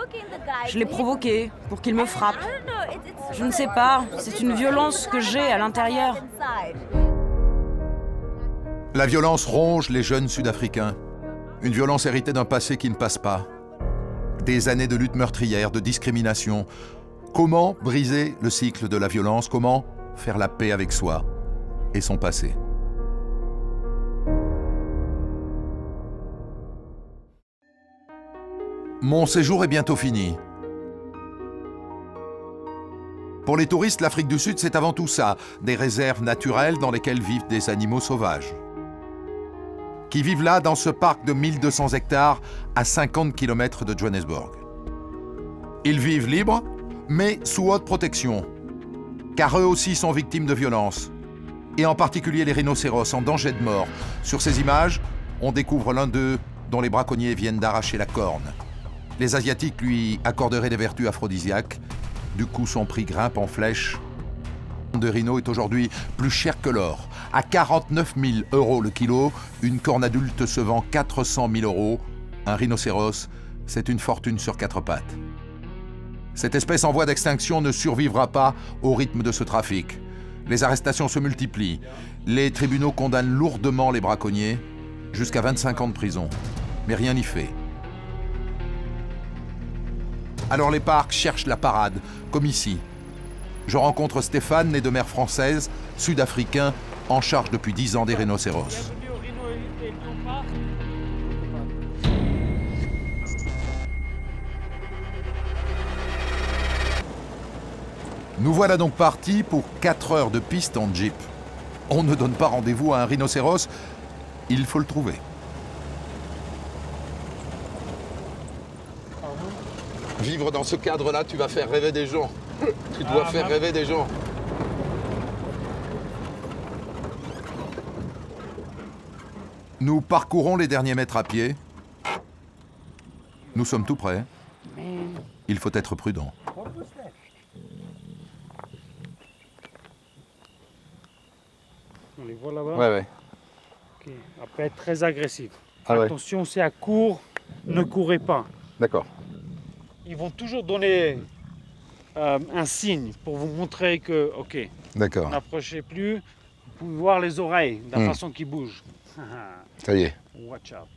Je les provoquais pour qu'ils me frappent. Je ne sais pas, c'est une violence que j'ai à l'intérieur.
La violence ronge les jeunes Sud-Africains. Une violence héritée d'un passé qui ne passe pas. Des années de lutte meurtrière, de discrimination. Comment briser le cycle de la violence? Comment faire la paix avec soi et son passé? Mon séjour est bientôt fini. Pour les touristes, l'Afrique du Sud, c'est avant tout ça, des réserves naturelles dans lesquelles vivent des animaux sauvages. Qui vivent là, dans ce parc de 1200 hectares, à 50 km de Johannesburg. Ils vivent libres, mais sous haute protection, car eux aussi sont victimes de violences, et en particulier les rhinocéros en danger de mort. Sur ces images, on découvre l'un d'eux dont les braconniers viennent d'arracher la corne. Les Asiatiques lui accorderaient des vertus aphrodisiaques. Du coup, son prix grimpe en flèche de rhino est aujourd'hui plus cher que l'or. À 49 000 € le kilo, une corne adulte se vend 400 000 €. Un rhinocéros, c'est une fortune sur 4 pattes. Cette espèce en voie d'extinction ne survivra pas au rythme de ce trafic. Les arrestations se multiplient. Les tribunaux condamnent lourdement les braconniers, jusqu'à 25 ans de prison. Mais rien n'y fait. Alors les parcs cherchent la parade, comme ici. Je rencontre Stéphane, né de mère française, sud-africain, en charge depuis 10 ans des rhinocéros. Nous voilà donc partis pour 4 heures de piste en jeep. On ne donne pas rendez-vous à un rhinocéros, il faut le trouver.
Vivre dans ce cadre-là, tu vas faire rêver des gens. Tu dois faire rêver des gens.
Nous parcourons les derniers mètres à pied. Nous sommes tout près. Il faut être prudent.
On les voit là-bas.
Ouais.
Okay. Après, être très agressif.
Ah ouais.
Attention, c'est à court, ne courez pas.
D'accord.
Ils vont toujours donner un signe pour vous montrer que, ok, n'approchez plus. Vous pouvez voir les oreilles, de la façon qu'ils bougent.
Ça y est.
Watch out.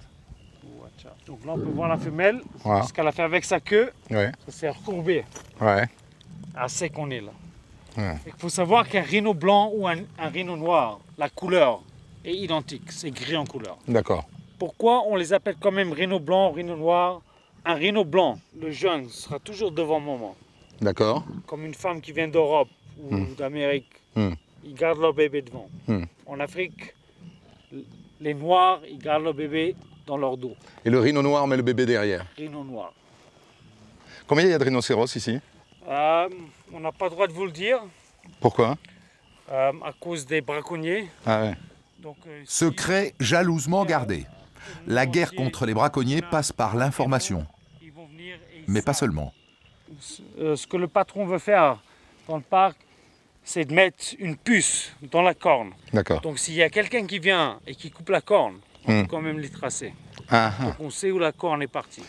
Watch out. Donc là, on peut voir la femelle, ce qu'elle a fait avec sa queue.
Ouais.
Ça s'est recourbé.
Ouais.
Assez qu'on est là.
Ouais.
Il faut savoir qu'un rhino blanc ou un rhino noir, la couleur est identique, c'est gris en couleur.
D'accord.
Pourquoi on les appelle quand même rhino blanc, rhino noir? Un rhino blanc, le jeune, sera toujours devant maman.
D'accord.
Comme une femme qui vient d'Europe ou d'Amérique, ils gardent leur bébé devant. En Afrique, les noirs, ils gardent leur bébé dans leur dos.
Et le rhino noir met le bébé derrière.
Rhino noir.
Combien il y a de rhinocéros ici?
On n'a pas le droit de vous le dire.
Pourquoi?
À cause des braconniers.
Ah ouais.
Donc,
secret jalousement gardé. La guerre contre les braconniers passe par l'information. Mais pas seulement.
Ce que le patron veut faire dans le parc, c'est de mettre une puce dans la corne.
D'accord.
Donc s'il y a quelqu'un qui vient et qui coupe la corne, on peut quand même les tracer. Donc on sait où la corne est partie.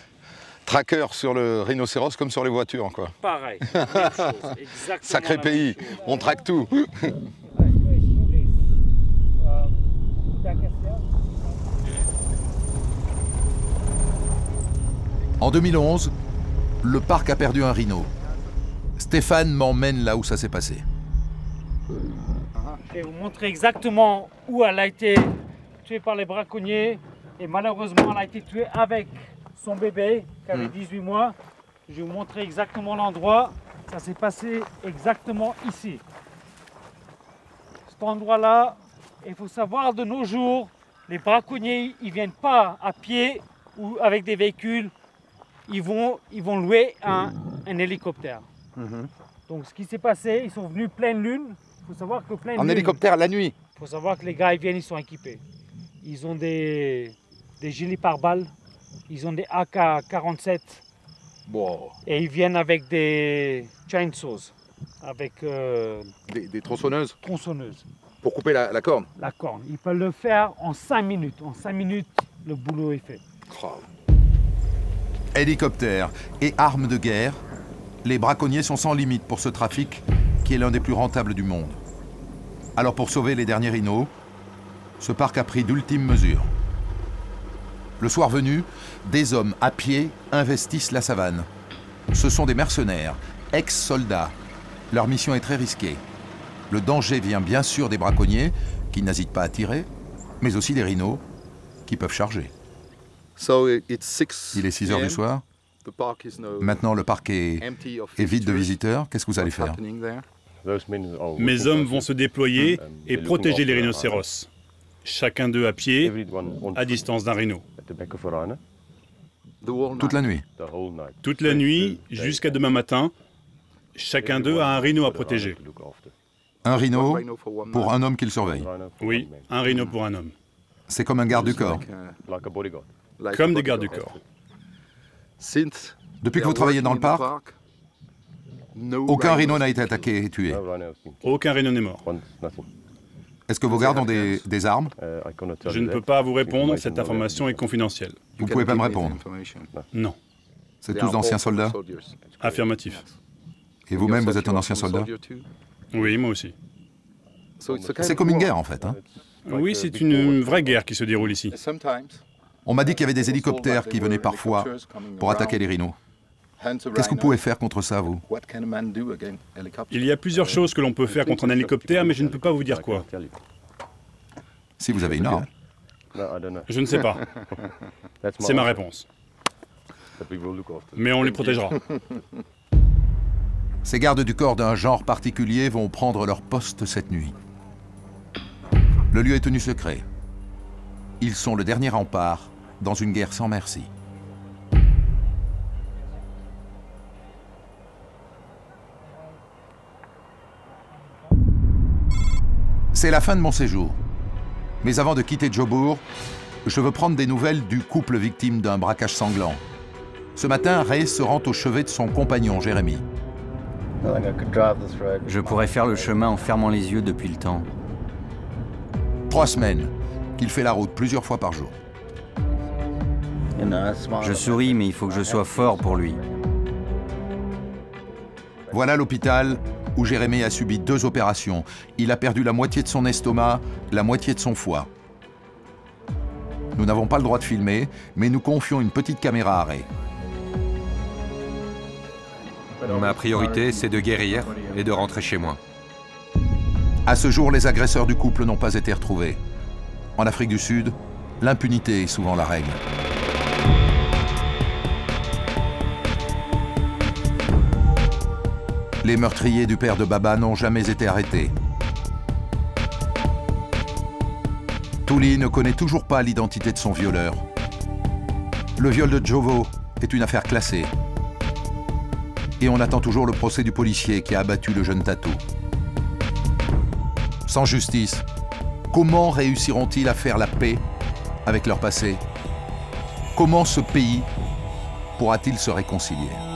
Tracker sur le rhinocéros comme sur les voitures, quoi.
Pareil, même chose, exactement.
Sacré pays, on traque tout.
En 2011, le parc a perdu un rhino. Stéphane m'emmène là où ça s'est passé.
Je vais vous montrer exactement où elle a été tuée par les braconniers. Et malheureusement, elle a été tuée avec son bébé, qui avait 18 mois. Je vais vous montrer exactement l'endroit. Ça s'est passé exactement ici. Cet endroit-là, il faut savoir de nos jours, les braconniers, ils ne viennent pas à pied ou avec des véhicules. Ils vont louer un hélicoptère. Donc ce qui s'est passé, ils sont venus pleine lune. Il faut savoir que pleine lune...
En hélicoptère la nuit?
Il faut savoir que les gars, ils viennent, ils sont équipés. Ils ont des gilets pare-balles. Ils ont des AK-47.
Wow.
Et ils viennent avec des chainsaws. Avec...
Des tronçonneuses?
Tronçonneuses.
Pour couper la corne?
La corne. Ils peuvent le faire en 5 minutes. En 5 minutes, le boulot est fait.
Oh.
Hélicoptères et armes de guerre, les braconniers sont sans limite pour ce trafic qui est l'un des plus rentables du monde. Alors pour sauver les derniers rhinos, ce parc a pris d'ultimes mesures. Le soir venu, des hommes à pied investissent la savane. Ce sont des mercenaires, ex-soldats. Leur mission est très risquée. Le danger vient bien sûr des braconniers, qui n'hésitent pas à tirer, mais aussi des rhinos, qui peuvent charger. Il est 6 heures du soir. Maintenant, le parc est vide de visiteurs. Qu'est-ce que vous allez faire?
Mes hommes vont se déployer et protéger les rhinocéros. Chacun d'eux à pied, à distance d'un rhino.
Toute la nuit?
Toute la nuit, jusqu'à demain matin, chacun d'eux a un rhino à protéger.
Un rhino pour un homme qui le surveille?
Oui, un rhino pour un homme.
C'est comme un garde du corps?
Comme des gardes du corps.
Depuis que vous travaillez dans le parc, Aucun rhino n'a été attaqué et tué.
Aucun rhino n'est mort.
Est-ce que vos gardes ont des armes?
Je ne peux pas vous répondre, cette information est confidentielle.
Vous ne pouvez pas me répondre?
Non.
C'est tous d'anciens soldats?
Affirmatif.
Et vous-même, vous êtes un ancien soldat?
Oui, moi aussi.
C'est comme une guerre, en fait. Hein?
Oui, c'est une vraie guerre qui se déroule ici.
On m'a dit qu'il y avait des hélicoptères qui venaient parfois pour attaquer les rhinos. Qu'est-ce que vous pouvez faire contre ça, vous?
Il y a plusieurs choses que l'on peut faire contre un hélicoptère, mais je ne peux pas vous dire quoi.
Si vous avez une arme.
Je ne sais pas. C'est ma réponse. Mais on les protégera.
Ces gardes du corps d'un genre particulier vont prendre leur poste cette nuit. Le lieu est tenu secret. Ils sont le dernier rempart dans une guerre sans merci. C'est la fin de mon séjour. Mais avant de quitter Jobour, je veux prendre des nouvelles du couple victime d'un braquage sanglant. Ce matin, Ray se rend au chevet de son compagnon, Jérémy.
Je pourrais faire le chemin en fermant les yeux depuis le temps.
3 semaines qu'il fait la route plusieurs fois par jour.
Je souris, mais il faut que je sois fort pour lui.
Voilà l'hôpital où Jérémy a subi 2 opérations. Il a perdu la moitié de son estomac, la moitié de son foie. Nous n'avons pas le droit de filmer, mais nous confions une petite caméra à Ray.
Ma priorité, c'est de guérir et de rentrer chez moi.
À ce jour, les agresseurs du couple n'ont pas été retrouvés. En Afrique du Sud, l'impunité est souvent la règle. Les meurtriers du père de Baba n'ont jamais été arrêtés. Tuli ne connaît toujours pas l'identité de son violeur. Le viol de Jovo est une affaire classée. Et on attend toujours le procès du policier qui a abattu le jeune Tatou. Sans justice, comment réussiront-ils à faire la paix avec leur passé? Comment ce pays pourra-t-il se réconcilier?